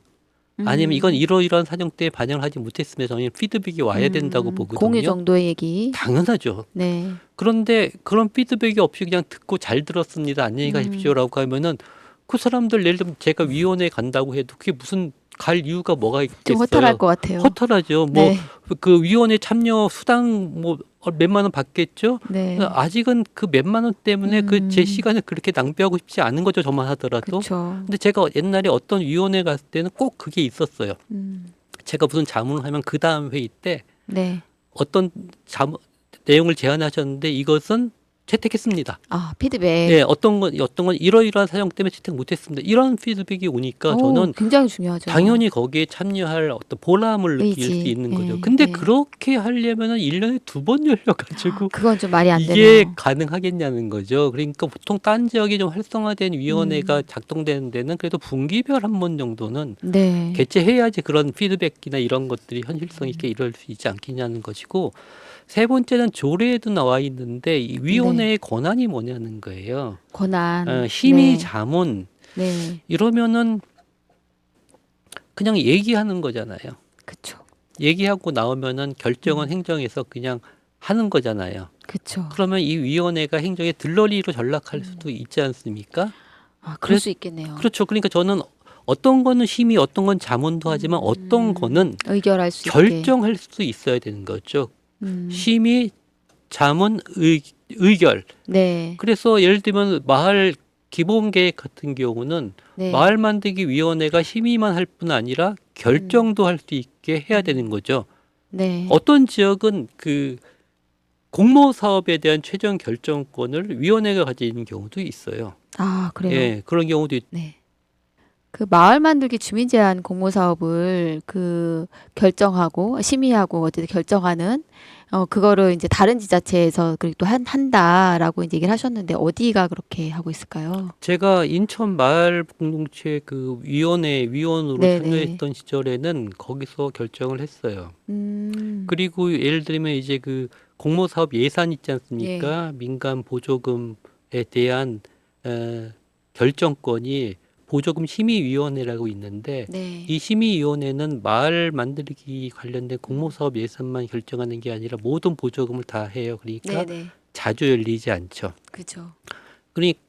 Speaker 2: 아니면 이건 이러이러한 사정 때문에 반영을 하지 못했으면 저는 피드백이 와야 된다고 보거든요.
Speaker 1: 공유 정도의 얘기.
Speaker 2: 당연하죠.
Speaker 1: 네.
Speaker 2: 그런데 그런 피드백이 없이 그냥 듣고 잘 들었습니다. 안녕히 가십시오라고 하면은 그 사람들 예를 들면 제가 위원회 간다고 해도 그게 무슨 갈 이유가 뭐가 있겠어요?
Speaker 1: 좀 허탈할 것 같아요.
Speaker 2: 허탈하죠.
Speaker 1: 네.
Speaker 2: 뭐 그 위원회 참여 수당 뭐 몇만 원 받겠죠.
Speaker 1: 네.
Speaker 2: 아직은 그 몇만 원 때문에 그 제 시간을 그렇게 낭비하고 싶지 않은 거죠. 저만 하더라도.
Speaker 1: 그쵸.
Speaker 2: 근데 제가 옛날에 어떤 위원회 갔을 때는 꼭 그게 있었어요. 제가 무슨 자문을 하면 그 다음 회의 때
Speaker 1: 네.
Speaker 2: 어떤 내용을 제안하셨는데 이것은 채택했습니다.
Speaker 1: 아, 피드백.
Speaker 2: 예, 어떤 건 이러이러한 사정 때문에 채택 못했습니다. 이런 피드백이 오니까 저는
Speaker 1: 굉장히 중요하죠.
Speaker 2: 당연히 거기에 참여할 어떤 보람을 느낄
Speaker 1: 의지.
Speaker 2: 수 있는 거죠.
Speaker 1: 예,
Speaker 2: 근데
Speaker 1: 예.
Speaker 2: 그렇게 하려면은 1년에 2번 열려가지고
Speaker 1: 그건 좀 말이 안
Speaker 2: 이게
Speaker 1: 되네요.
Speaker 2: 가능하겠냐는 거죠. 그러니까 보통 딴 지역이 좀 활성화된 위원회가 작동되는 데는 그래도 분기별 한 번 정도는
Speaker 1: 네.
Speaker 2: 개최해야지 그런 피드백이나 이런 것들이 현실성 있게 이룰 수 있지 않겠냐는 것이고 세 번째는 조례에도 나와 있는데 이 위원회의 권한이 뭐냐는 거예요.
Speaker 1: 권한.
Speaker 2: 심의
Speaker 1: 네.
Speaker 2: 자문
Speaker 1: 네.
Speaker 2: 이러면은 그냥 얘기하는 거잖아요.
Speaker 1: 그쵸.
Speaker 2: 얘기하고 나오면은 결정은 행정에서 그냥 하는 거잖아요.
Speaker 1: 그쵸.
Speaker 2: 그러면 이 위원회가 행정의 들러리로 전락할 수도 있지 않습니까?
Speaker 1: 아, 그럴 수 있겠네요.
Speaker 2: 그렇죠. 그러니까 저는 어떤 거는 심의, 어떤 건 자문도 하지만 어떤 거는
Speaker 1: 의결할 수 있게.
Speaker 2: 결정할 수 있어야 되는 거죠. 심의, 자문, 의결.
Speaker 1: 네.
Speaker 2: 그래서 예를 들면 마을 기본계획 같은 경우는
Speaker 1: 네.
Speaker 2: 마을 만들기 위원회가 심의만 할 뿐 아니라 결정도 할 수 있게 해야 되는 거죠.
Speaker 1: 네.
Speaker 2: 어떤 지역은 그 공모 사업에 대한 최종 결정권을 위원회가 가지는 경우도 있어요.
Speaker 1: 아, 그래요.
Speaker 2: 예, 그런 경우도
Speaker 1: 네. 그 마을 만들기 주민 제한 공모 사업을 결정하고 심의하고 어쨌든 결정하는 그거를 이제 다른 지자체에서 그리고 또 한다라고 이제 얘기를 하셨는데 어디가 그렇게 하고 있을까요?
Speaker 2: 제가 인천 마을 공동체 그 위원회 위원으로
Speaker 1: 네네.
Speaker 2: 참여했던 시절에는 거기서 결정을 했어요.
Speaker 1: 음.
Speaker 2: 그리고 예를 들면 이제 그 공모 사업 예산 있지
Speaker 1: 예.
Speaker 2: 않습니까? 민간 보조금에 대한 결정권이 보조금 심의위원회라고 있는데
Speaker 1: 네.
Speaker 2: 이 심의위원회는 마을 만들기 관련된 공모 사업 예산만 결정하는 게 아니라 모든 보조금을 다 해요. 그러니까
Speaker 1: 네네.
Speaker 2: 자주 열리지 않죠.
Speaker 1: 그죠.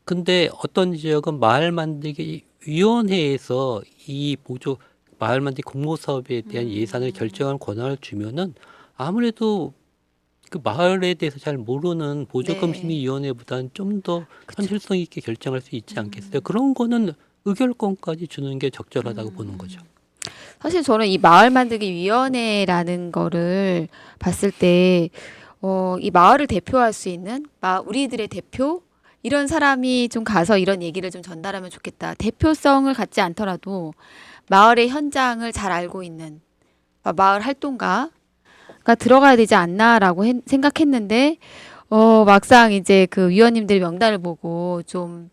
Speaker 2: 근데 어떤 지역은 마을 만들기 위원회에서 이 마을 만들기 공모 사업에 대한 예산을 결정할 권한을 주면은 아무래도 그 마을에 대해서 잘 모르는 보조금
Speaker 1: 네.
Speaker 2: 심의위원회보다는 좀 더
Speaker 1: 그쵸.
Speaker 2: 현실성 있게 결정할 수 있지 않겠어요? 그런 거는 의결권까지 주는 게 적절하다고 보는
Speaker 1: 음.
Speaker 2: 거죠.
Speaker 1: 사실 저는 이 마을 만들기 위원회라는 거를 봤을 때, 이 마을을 대표할 수 있는, 우리들의 대표? 이런 사람이 좀 가서 이런 얘기를 좀 전달하면 좋겠다. 대표성을 갖지 않더라도 마을의 현장을 잘 알고 있는 마을 활동가가 들어가야 되지 않나라고 생각했는데, 막상 이제 그 위원님들의 명단을 보고 좀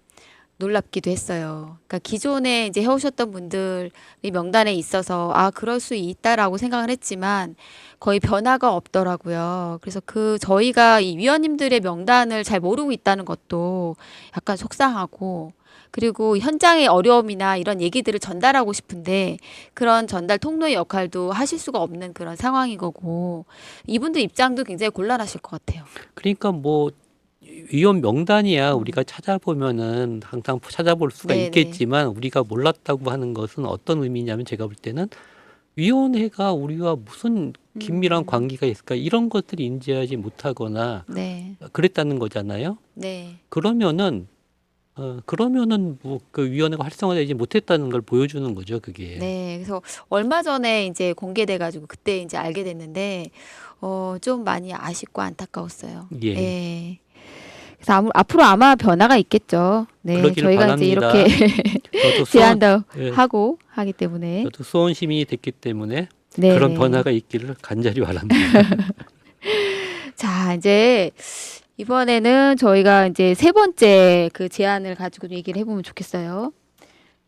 Speaker 1: 놀랍기도 했어요. 그러니까 기존에 이제 해오셨던 분들이 명단에 있어서 그럴 수 있다라고 생각을 했지만 거의 변화가 없더라고요. 그래서 저희가 이 위원님들의 명단을 잘 모르고 있다는 것도 약간 속상하고 그리고 현장의 어려움이나 이런 얘기들을 전달하고 싶은데 그런 전달 통로의 역할도 하실 수가 없는 그런 상황인 거고 이분들 입장도 굉장히 곤란하실 것 같아요.
Speaker 2: 그러니까 뭐 위원 명단이야
Speaker 1: 음.
Speaker 2: 우리가 찾아보면은 항상 찾아볼 수가
Speaker 1: 네네.
Speaker 2: 있겠지만 우리가 몰랐다고 하는 것은 어떤 의미냐면 제가 볼 때는 위원회가 우리와 무슨 긴밀한 관계가 있을까 이런 것들을 인지하지 못하거나
Speaker 1: 네.
Speaker 2: 그랬다는 거잖아요.
Speaker 1: 네.
Speaker 2: 그러면은 뭐 그 위원회가 활성화되지 못했다는 걸 보여주는 거죠, 그게.
Speaker 1: 네. 그래서 얼마 전에 이제 공개돼 가지고 그때 이제 알게 됐는데 좀 많이 아쉽고 안타까웠어요.
Speaker 2: 예.
Speaker 1: 예. 그래서 앞으로 아마 변화가 있겠죠. 네.
Speaker 2: 그러기를
Speaker 1: 저희가 이제
Speaker 2: 바랍니다.
Speaker 1: 이렇게
Speaker 2: 저도
Speaker 1: 제안도
Speaker 2: 예,
Speaker 1: 하고 하기 때문에.
Speaker 2: 저도 수원 시민이 됐기 때문에
Speaker 1: 네,
Speaker 2: 그런
Speaker 1: 네.
Speaker 2: 변화가 있기를 간절히 바랍니다.
Speaker 1: 자, 이제 이번에는 저희가 이제 세 번째 그 제안을 가지고 얘기를 해보면 좋겠어요.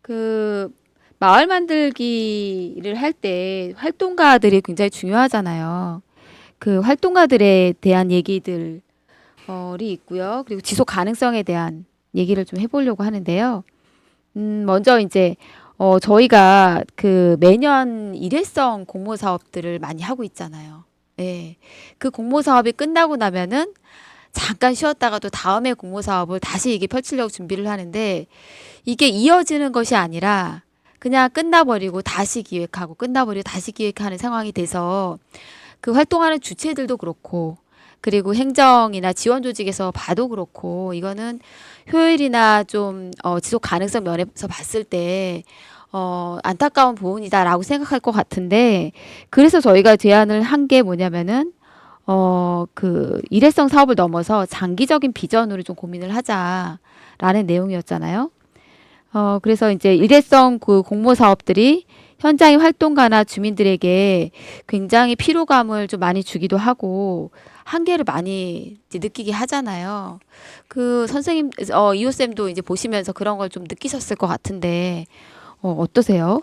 Speaker 1: 그 마을 만들기를 할 때 활동가들이 굉장히 중요하잖아요. 그 활동가들에 대한 얘기들이 있고요. 그리고 지속 가능성에 대한 얘기를 좀 해보려고 하는데요. 먼저 이제 저희가 그 매년 일회성 공모 사업들을 많이 하고 있잖아요. 예. 그 공모 사업이 끝나고 나면은 잠깐 쉬었다가 또 다음에 공모 사업을 다시 이게 펼치려고 준비를 하는데 이게 이어지는 것이 아니라 그냥 끝나버리고 다시 기획하고 끝나버리고 다시 기획하는 상황이 돼서 그 활동하는 주체들도 그렇고 그리고 행정이나 지원 조직에서 봐도 그렇고 이거는 효율이나 좀 지속 가능성 면에서 봤을 때 안타까운 부분이다라고 생각할 것 같은데 그래서 저희가 제안을 한 게 뭐냐면은 그 일회성 사업을 넘어서 장기적인 비전으로 좀 고민을 하자라는 내용이었잖아요. 그래서 이제 일회성 그 공모 사업들이 현장의 활동가나 주민들에게 굉장히 피로감을 좀 많이 주기도 하고 한계를 많이 이제 느끼게 하잖아요. 그 선생님, 이호쌤도 이제 보시면서 그런 걸 좀 느끼셨을 것 같은데, 어떠세요?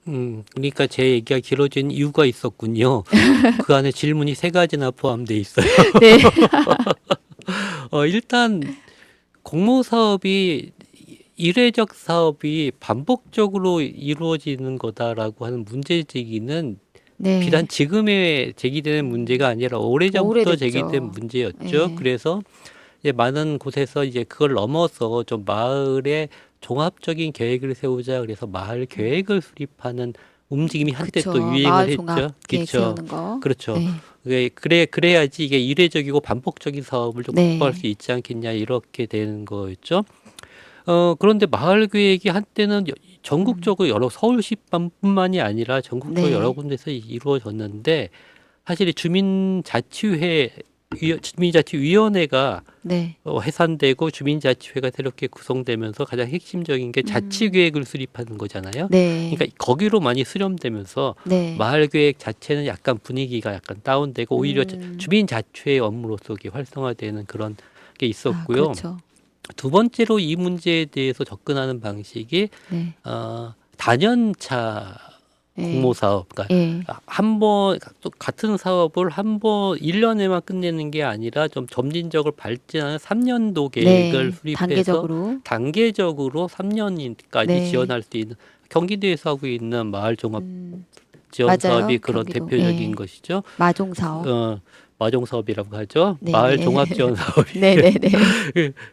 Speaker 2: 그러니까 제 얘기가 길어진 이유가 있었군요. 그 안에 질문이 세 가지나 포함되어 있어요.
Speaker 1: 네.
Speaker 2: 일단 공모 사업이 일회적 사업이 반복적으로 이루어지는 거다라고 하는 문제 제기는
Speaker 1: 네.
Speaker 2: 비단 지금에 제기되는 문제가 아니라 오래전부터 제기된
Speaker 1: 오래됐죠.
Speaker 2: 문제였죠.
Speaker 1: 네.
Speaker 2: 그래서 이제 많은 곳에서 이제 그걸 넘어서 좀 마을의 종합적인 계획을 세우자 그래서 마을 계획을 수립하는 움직임이 한때
Speaker 1: 그쵸.
Speaker 2: 또 유행을
Speaker 1: 마을
Speaker 2: 했죠.
Speaker 1: 종합 계획
Speaker 2: 그렇죠.
Speaker 1: 세우는 거.
Speaker 2: 그렇죠.
Speaker 1: 네.
Speaker 2: 그래야지 이게 일회적이고 반복적인 사업을 좀 확보할 수
Speaker 1: 네.
Speaker 2: 있지 않겠냐 이렇게 되는 거였죠. 그런데 마을 계획이 한때는 전국적으로 여러 서울시뿐만이 아니라 전국적으로 여러
Speaker 1: 네.
Speaker 2: 군데서 이루어졌는데 사실 주민자치위원회가
Speaker 1: 네.
Speaker 2: 해산되고 주민자치회가 새롭게 구성되면서 가장 핵심적인 게 자치계획을 수립하는 거잖아요.
Speaker 1: 네.
Speaker 2: 그러니까 거기로 많이 수렴되면서
Speaker 1: 네.
Speaker 2: 마을계획 자체는 약간 분위기가 약간 다운되고 오히려 주민자치회 업무로서 이게 활성화되는 그런 게 있었고요.
Speaker 1: 그렇죠.
Speaker 2: 두 번째로 이 문제에 대해서 접근하는 방식이
Speaker 1: 네.
Speaker 2: 다년차 공모 사업, 그러니까
Speaker 1: 예.
Speaker 2: 한 번 같은 사업을 한 번 1년에만 끝내는 게 아니라 좀 점진적으로 발전하는 3년도 계획을
Speaker 1: 네.
Speaker 2: 수립해서
Speaker 1: 단계적으로.
Speaker 2: 단계적으로 3년까지
Speaker 1: 네.
Speaker 2: 지원할 수 있는 경기도에서 하고 있는 마을 종합 지원
Speaker 1: 맞아요.
Speaker 2: 사업이 그런
Speaker 1: 경기도.
Speaker 2: 대표적인
Speaker 1: 예.
Speaker 2: 것이죠.
Speaker 1: 마종 사업.
Speaker 2: 마종 사업이라고 하죠.
Speaker 1: 네,
Speaker 2: 마을
Speaker 1: 네.
Speaker 2: 종합 지원 사업이
Speaker 1: 네, 네, 네.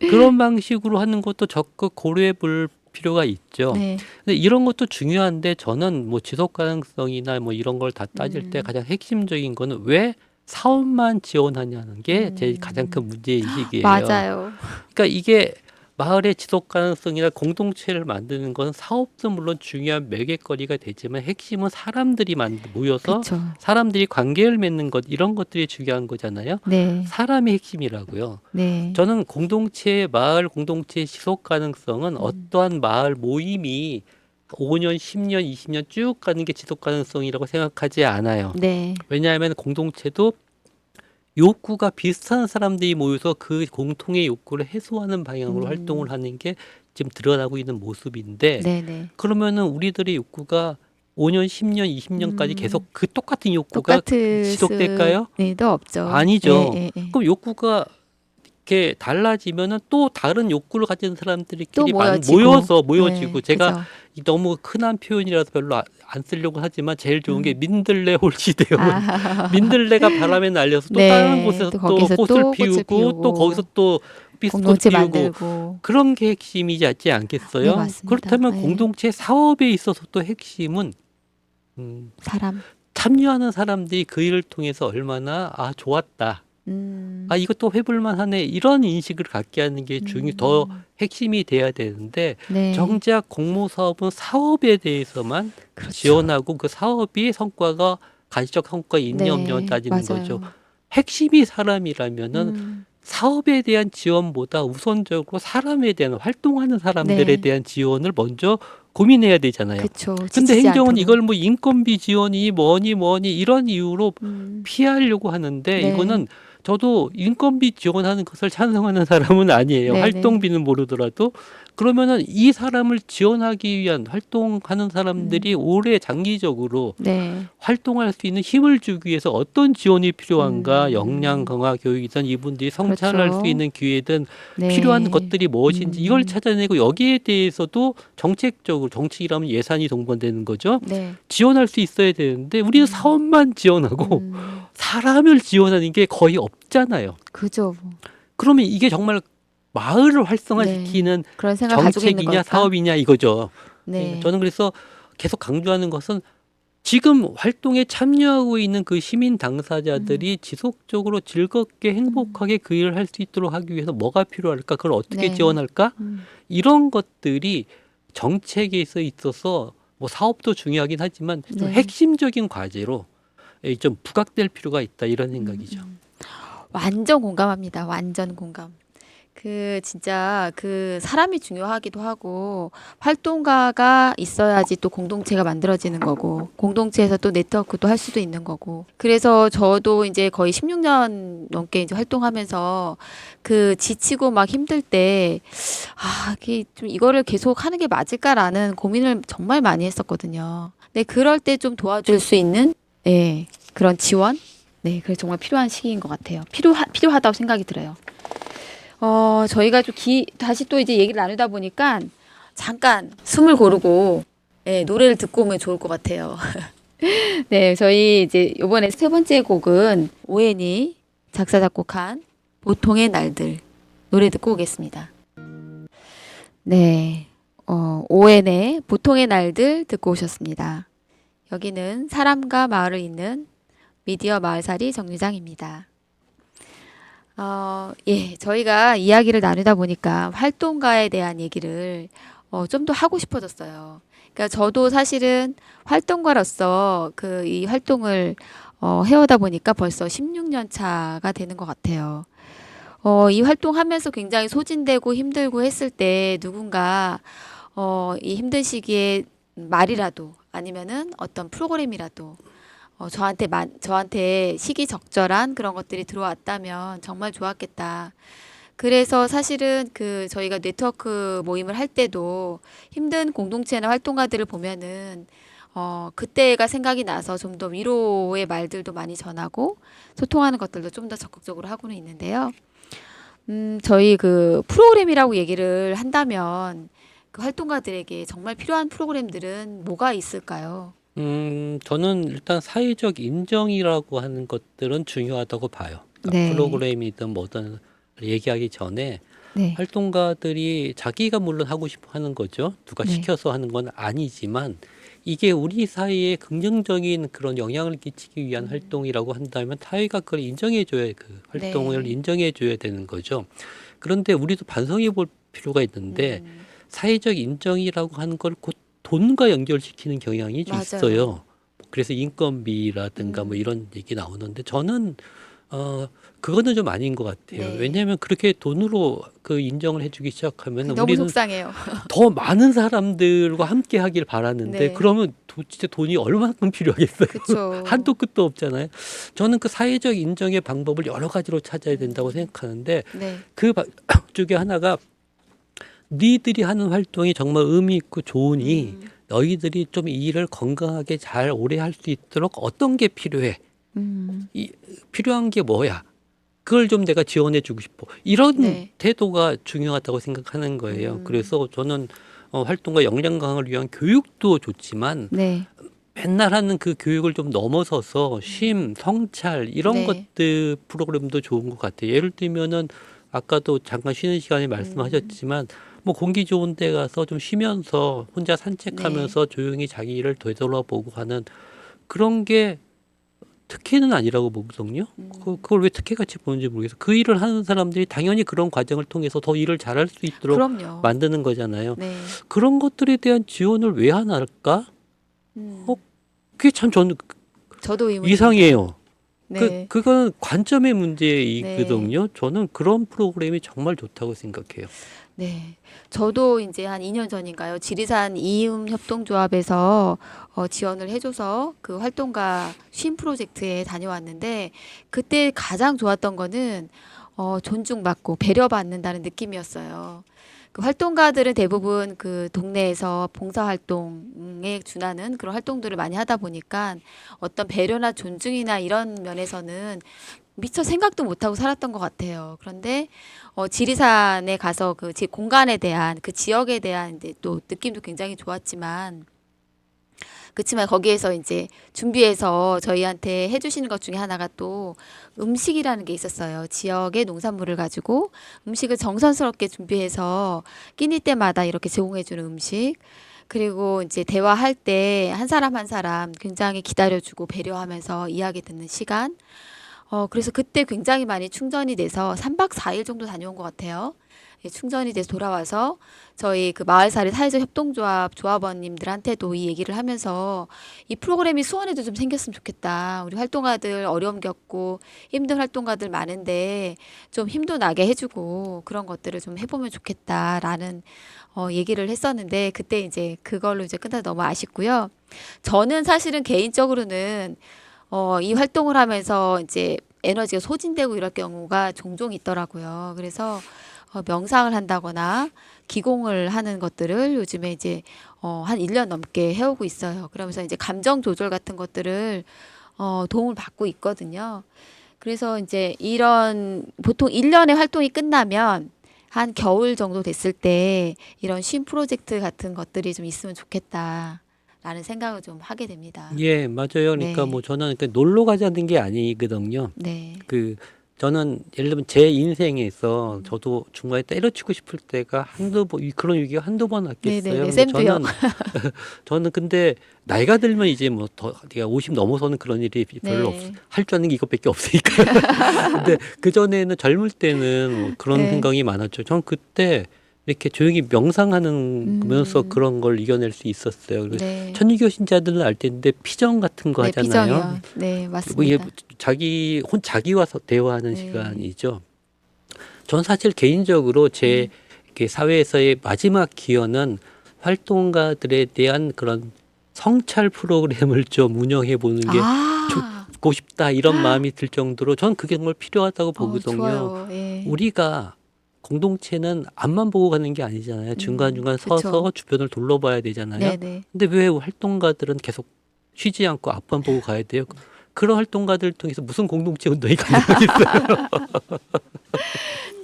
Speaker 2: 그런 방식으로 하는 것도 적극 고려해 볼 필요가 있죠.
Speaker 1: 네.
Speaker 2: 근데 이런 것도 중요한데 저는 뭐 지속 가능성이나 뭐 이런 걸 다 따질 때 가장 핵심적인 거는 왜 사업만 지원하냐는 게 제 가장 큰 문제 의식이에요.
Speaker 1: 맞아요.
Speaker 2: 그러니까 이게 마을의 지속 가능성이나 공동체를 만드는 건 사업도 물론 중요한 매개거리가 되지만 핵심은 사람들이 모여서
Speaker 1: 그렇죠.
Speaker 2: 사람들이 관계를 맺는 것 이런 것들이 중요한 거잖아요.
Speaker 1: 네.
Speaker 2: 사람이 핵심이라고요.
Speaker 1: 네.
Speaker 2: 저는 마을 공동체의 지속 가능성은 어떠한 마을 모임이 5년, 10년, 20년 쭉 가는 게 지속 가능성이라고 생각하지 않아요.
Speaker 1: 네.
Speaker 2: 왜냐하면 공동체도 욕구가 비슷한 사람들이 모여서 그 공통의 욕구를 해소하는 방향으로 활동을 하는 게 지금 드러나고 있는 모습인데
Speaker 1: 네, 네.
Speaker 2: 그러면은 우리들의 욕구가 5년, 10년, 20년까지 계속 그 똑같은 욕구가
Speaker 1: 똑같을
Speaker 2: 지속될까요?
Speaker 1: 수도 없죠.
Speaker 2: 아니죠.
Speaker 1: 예, 예, 예.
Speaker 2: 그럼 욕구가 이렇게 달라지면은 또 다른 욕구를 가진
Speaker 1: 또
Speaker 2: 사람들끼리
Speaker 1: 모여지고.
Speaker 2: 모여지고
Speaker 1: 네,
Speaker 2: 제가
Speaker 1: 그죠.
Speaker 2: 이 너무 흔한 표현이라서 별로 안 쓰려고 하지만 제일 좋은 게
Speaker 1: 음.
Speaker 2: 민들레 홀지대원
Speaker 1: 아.
Speaker 2: 민들레가 바람에 날려서 또
Speaker 1: 네.
Speaker 2: 다른 곳에서
Speaker 1: 또
Speaker 2: 또
Speaker 1: 거기서
Speaker 2: 꽃을
Speaker 1: 또 꽃을
Speaker 2: 피우고 또 거기서 또 비스꽃
Speaker 1: 공동체
Speaker 2: 피우고
Speaker 1: 만들고.
Speaker 2: 그런 게 핵심이지
Speaker 1: 네,
Speaker 2: 않겠어요?
Speaker 1: 맞습니다.
Speaker 2: 그렇다면
Speaker 1: 예.
Speaker 2: 공동체 사업에 있어서 또 핵심은
Speaker 1: 사람.
Speaker 2: 참여하는 사람들이 그 일을 통해서 얼마나 좋았다. 이것도 해볼만 하네. 이런 인식을 갖게 하는 게 더 핵심이 돼야 되는데
Speaker 1: 네.
Speaker 2: 정작 공모사업은 사업에 대해서만
Speaker 1: 그렇죠.
Speaker 2: 지원하고 그 사업이 성과가 가시적 성과 있냐 없냐
Speaker 1: 네,
Speaker 2: 따지는
Speaker 1: 맞아요.
Speaker 2: 거죠. 핵심이 사람이라면은 사업에 대한 지원보다 우선적으로 사람에 대한 활동하는 사람들에
Speaker 1: 네.
Speaker 2: 대한 지원을 먼저 고민해야 되잖아요.
Speaker 1: 그렇죠.
Speaker 2: 근데
Speaker 1: 지치지
Speaker 2: 행정은
Speaker 1: 않도록.
Speaker 2: 이걸 뭐 인건비 지원이 뭐니 이런 이유로 피하려고 하는데
Speaker 1: 네.
Speaker 2: 이거는 저도 인건비 지원하는 것을 찬성하는 사람은 아니에요.
Speaker 1: 네네.
Speaker 2: 활동비는 모르더라도 그러면은 이 사람을 지원하기 위한 활동하는 사람들이 오래 장기적으로
Speaker 1: 네.
Speaker 2: 활동할 수 있는 힘을 주기 위해서 어떤 지원이 필요한가 역량 강화 교육이든 이분들이 성찰할
Speaker 1: 그렇죠.
Speaker 2: 수 있는 기회든
Speaker 1: 네.
Speaker 2: 필요한 것들이 무엇인지 이걸 찾아내고 여기에 대해서도 정책적으로 정책이라면 예산이 동반되는 거죠.
Speaker 1: 네.
Speaker 2: 지원할 수 있어야 되는데 우리는 사업만 지원하고 사람을 지원하는 게 거의 없잖아요.
Speaker 1: 그죠.
Speaker 2: 그러면 이게 정말 마을을 활성화시키는
Speaker 1: 그런 생각 가지고 있는
Speaker 2: 정책이냐
Speaker 1: 걸까?
Speaker 2: 사업이냐 이거죠.
Speaker 1: 네.
Speaker 2: 저는 그래서 계속 강조하는 것은 지금 활동에 참여하고 있는 그 시민 당사자들이 지속적으로 즐겁게 행복하게 그 일을 할 수 있도록 하기 위해서 뭐가 필요할까? 그걸 어떻게
Speaker 1: 네.
Speaker 2: 지원할까? 이런 것들이 정책에 있어서 뭐 사업도 중요하긴 하지만 좀
Speaker 1: 네.
Speaker 2: 핵심적인 과제로 좀 부각될 필요가 있다 이런 생각이죠.
Speaker 1: 완전 공감합니다. 완전 공감. 진짜 사람이 중요하기도 하고 활동가가 있어야지 또 공동체가 만들어지는 거고 공동체에서 또 네트워크도 할 수도 있는 거고 그래서 저도 이제 거의 16년 넘게 이제 활동하면서 지치고 막 힘들 때 이게 좀 이거를 계속 하는 게 맞을까라는 고민을 정말 많이 했었거든요. 근데 그럴 때 좀 도와줄 수 있는 그런 지원 그래서 정말 필요한 시기인 것 같아요. 필요하다고 생각이 들어요. 저희가 좀 다시 또 이제 얘기를 나누다 보니까 잠깐 숨을 고르고 노래를 듣고 오면 좋을 것 같아요. 네, 저희 이제 이번에 세 번째 곡은 오웬이 작사 작곡한 보통의 날들 노래 듣고 오겠습니다. 네, 오웬의 보통의 날들 듣고 오셨습니다. 여기는 사람과 마을을 잇는 미디어 마을살이 정류장입니다. 저희가 이야기를 나누다 보니까 활동가에 대한 얘기를 좀 더 하고 싶어졌어요. 그러니까 저도 사실은 활동가로서 이 활동을 해오다 보니까 벌써 16년 차가 되는 것 같아요. 이 활동하면서 굉장히 소진되고 힘들고 했을 때 누군가 이 힘든 시기에 말이라도 아니면은 어떤 프로그램이라도 저한테 시기적절한 그런 것들이 들어왔다면 정말 좋았겠다. 그래서 사실은 저희가 네트워크 모임을 할 때도 힘든 공동체나 활동가들을 보면은 그때가 생각이 나서 좀 더 위로의 말들도 많이 전하고 소통하는 것들도 좀 더 적극적으로 하고는 있는데요. 저희 그 프로그램이라고 얘기를 한다면 그 활동가들에게 정말 필요한 프로그램들은 뭐가 있을까요?
Speaker 2: 저는 일단 사회적 인정이라고 하는 것들은 중요하다고 봐요. 그러니까
Speaker 1: 네,
Speaker 2: 프로그램이든 뭐든 얘기하기 전에
Speaker 1: 네,
Speaker 2: 활동가들이 자기가 물론 하고 싶어 하는 거죠. 누가
Speaker 1: 네,
Speaker 2: 시켜서 하는 건 아니지만 이게 우리 사회에 긍정적인 그런 영향을 끼치기 위한 활동이라고 한다면 타의가 그걸 인정해줘야 그 활동을
Speaker 1: 네,
Speaker 2: 인정해줘야 되는 거죠. 그런데 우리도 반성해 볼 필요가 있는데
Speaker 1: 음,
Speaker 2: 사회적 인정이라고 하는 걸 곧 돈과 연결시키는 경향이 좀
Speaker 1: 맞아요.
Speaker 2: 있어요. 그래서 인건비라든가 뭐
Speaker 1: 음,
Speaker 2: 이런 얘기 나오는데 저는 그거는 좀 아닌 것 같아요.
Speaker 1: 네.
Speaker 2: 왜냐하면 그렇게 돈으로 그 인정을 해주기 시작하면
Speaker 1: 너무
Speaker 2: 우리는
Speaker 1: 속상해요.
Speaker 2: 더 많은 사람들과 함께 하길 바라는데
Speaker 1: 네,
Speaker 2: 그러면 진짜 돈이 얼마만큼 필요하겠어요.
Speaker 1: 그쵸.
Speaker 2: 한도 끝도 없잖아요. 저는 그 사회적 인정의 방법을 여러 가지로 찾아야 된다고 생각하는데
Speaker 1: 네,
Speaker 2: 그 중에 하나가 니들이 하는 활동이 정말 의미 있고 좋으니
Speaker 1: 음,
Speaker 2: 너희들이 좀 이 일을 건강하게 잘 오래 할 수 있도록 어떤 게 필요해?
Speaker 1: 음,
Speaker 2: 이, 필요한 게 뭐야? 그걸 좀 내가 지원해 주고 싶어. 이런
Speaker 1: 네,
Speaker 2: 태도가 중요하다고 생각하는 거예요.
Speaker 1: 음,
Speaker 2: 그래서 저는 활동과 역량 강화를 위한 교육도 좋지만
Speaker 1: 네,
Speaker 2: 맨날 하는 그 교육을 좀 넘어서서 쉼, 성찰 이런
Speaker 1: 네,
Speaker 2: 것들 프로그램도 좋은 것 같아요. 예를 들면은 아까도 잠깐 쉬는 시간에
Speaker 1: 음,
Speaker 2: 말씀하셨지만 뭐 공기 좋은 데 가서 좀 쉬면서 혼자
Speaker 1: 네,
Speaker 2: 산책하면서 조용히 자기 일을 되돌아보고 하는 그런 게 특혜는 아니라고 보거든요. 그걸 왜 특혜같이 보는지 모르겠어요. 그 일을 하는 사람들이 당연히 그런 과정을 통해서 더 일을 잘할 수 있도록
Speaker 1: 그럼요.
Speaker 2: 만드는 거잖아요.
Speaker 1: 네,
Speaker 2: 그런 것들에 대한 지원을 왜 안 할까? 어,
Speaker 1: 음,
Speaker 2: 그게 참 저는
Speaker 1: 저도 의문입니다.
Speaker 2: 이상해요.
Speaker 1: 네,
Speaker 2: 그건 관점의
Speaker 1: 네.
Speaker 2: 문제이거든요. 저는 그런 프로그램이 정말 좋다고 생각해요.
Speaker 1: 네. 저도 이제 한 2년 전인가요? 지리산 이음 협동조합에서 지원을 해줘서 그 활동가 쉼 프로젝트에 다녀왔는데 그때 가장 좋았던 거는 존중받고 배려받는다는 느낌이었어요. 그 활동가들은 대부분 그 동네에서 봉사활동에 준하는 그런 활동들을 많이 하다 보니까 어떤 배려나 존중이나 이런 면에서는 미처 생각도 못하고 살았던 것 같아요. 그런데 지리산에 가서 그 공간에 대한 그 지역에 대한 이제 또 느낌도 굉장히 좋았지만 그렇지만 거기에서 이제 준비해서 저희한테 해주시는 것 중에 하나가 또 음식이라는 게 있었어요. 지역의 농산물을 가지고 음식을 정성스럽게 준비해서 끼니 때마다 이렇게 제공해주는 음식. 그리고 이제 대화할 때 한 사람 한 사람 굉장히 기다려주고 배려하면서 이야기 듣는 시간. 그래서 그때 굉장히 많이 충전이 돼서 3박 4일 정도 다녀온 것 같아요. 예, 충전이 돼서 돌아와서 저희 그 마을살이 사회적 협동조합 조합원님들한테도 이 얘기를 하면서 이 프로그램이 수원에도 좀 생겼으면 좋겠다. 우리 활동가들 어려움 겪고 힘든 활동가들 많은데 좀 힘도 나게 해주고 그런 것들을 좀 해보면 좋겠다라는 얘기를 했었는데 그때 이제 그걸로 이제 끝나서 너무 아쉽고요. 저는 사실은 개인적으로는 이 활동을 하면서 이제 에너지가 소진되고 이럴 경우가 종종 있더라고요. 그래서 명상을 한다거나 기공을 하는 것들을 요즘에 이제 한 1년 넘게 해오고 있어요. 그러면서 이제 감정 조절 같은 것들을 도움을 받고 있거든요. 그래서 이제 이런 보통 1년의 활동이 끝나면 한 겨울 정도 됐을 때 이런 쉼 프로젝트 같은 것들이 좀 있으면 좋겠다라는 생각을 좀 하게 됩니다.
Speaker 2: 예, 맞아요. 그러니까 뭐
Speaker 1: 네,
Speaker 2: 저는 놀러 가자는 게 아니거든요.
Speaker 1: 네,
Speaker 2: 그 저는 예를 들면 제 인생에서 저도 중간에 때려치고 싶을 때가 그런 위기가 한두 번
Speaker 1: 네, 네,
Speaker 2: 왔겠어요.
Speaker 1: 네,
Speaker 2: 근데
Speaker 1: 쌤도요.
Speaker 2: 저는 근데 나이가 들면 이제 뭐 더 내가 50 넘어서는 그런 일이 별로
Speaker 1: 네,
Speaker 2: 할 줄 아는 게 이것밖에 없으니까. 근데 그 전에는 젊을 때는 뭐 그런
Speaker 1: 네,
Speaker 2: 생각이 많았죠. 전 그때 이렇게 조용히 명상하면서 그런 걸 이겨낼 수 있었어요. 그리고
Speaker 1: 네.
Speaker 2: 천주교 신자들은 알 텐데 피정 같은 거
Speaker 1: 네,
Speaker 2: 하잖아요.
Speaker 1: 피정이요. 네,
Speaker 2: 뭐 이게
Speaker 1: 맞습니다.
Speaker 2: 자기와 대화하는
Speaker 1: 네.
Speaker 2: 시간이죠. 전 사실 개인적으로 제 이렇게 사회에서의 마지막 기여는 활동가들에 대한 그런 성찰 프로그램을 좀 운영해 보는 게 좋고 싶다 이런 마음이 들 정도로 전 그게 정말 필요하다고 보거든요.
Speaker 1: 좋아요. 예.
Speaker 2: 우리가 공동체는 앞만 보고 가는 게 아니잖아요. 중간중간 서서
Speaker 1: 그쵸.
Speaker 2: 주변을 둘러봐야 되잖아요.
Speaker 1: 네네.
Speaker 2: 근데 왜 활동가들은 계속 쉬지 않고 앞만 보고 가야 돼요? 그런 활동가들을 통해서 무슨 공동체 운동이 가능하겠어요?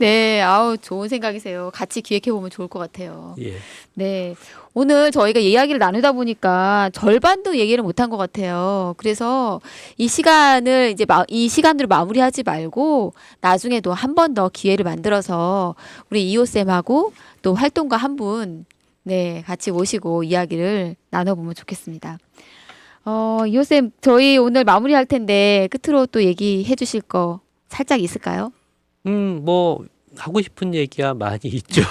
Speaker 1: 네, 아우, 좋은 생각이세요. 같이 기획해보면 좋을 것 같아요.
Speaker 2: 예.
Speaker 1: 네. 오늘 저희가 이야기를 나누다 보니까 절반도 얘기를 못한 것 같아요. 그래서 이 시간을 이제 이 시간으로 마무리하지 말고 나중에도 한 번 더 기회를 만들어서 우리 이호쌤하고 또 활동가 한 분, 네, 같이 모시고 이야기를 나눠보면 좋겠습니다. 이호쌤, 저희 오늘 마무리할 텐데 끝으로 또 얘기해 주실 거 살짝 있을까요?
Speaker 2: 뭐 하고 싶은 얘기야 많이 있죠.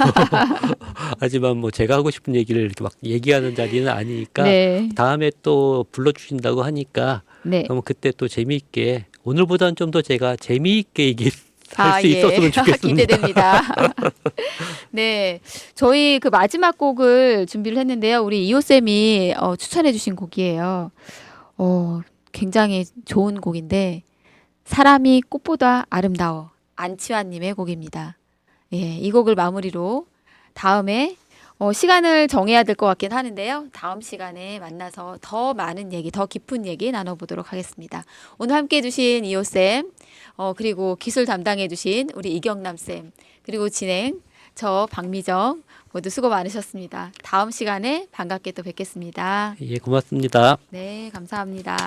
Speaker 2: 하지만 뭐 제가 하고 싶은 얘기를 이렇게 막 얘기하는 자리는 아니니까
Speaker 1: 네.
Speaker 2: 다음에 또 불러주신다고 하니까
Speaker 1: 네.
Speaker 2: 그럼 그때 또 재미있게 오늘보다는 좀 더 제가 재미있게 얘기할 수
Speaker 1: 예.
Speaker 2: 있었으면 좋겠습니다.
Speaker 1: 기대됩니다. 네. 저희 그 마지막 곡을 준비를 했는데요. 우리 이호쌤이 추천해 주신 곡이에요. 굉장히 좋은 곡인데, 사람이 꽃보다 아름다워. 안치환님의 곡입니다. 예, 이 곡을 마무리로 다음에 시간을 정해야 될 것 같긴 하는데요. 다음 시간에 만나서 더 많은 얘기, 더 깊은 얘기 나눠보도록 하겠습니다. 오늘 함께 해주신 이호쌤, 그리고 기술 담당해주신 우리 이경남쌤, 그리고 진행, 저 박미정 모두 수고 많으셨습니다. 다음 시간에 반갑게 또 뵙겠습니다.
Speaker 2: 예, 고맙습니다.
Speaker 1: 네, 감사합니다.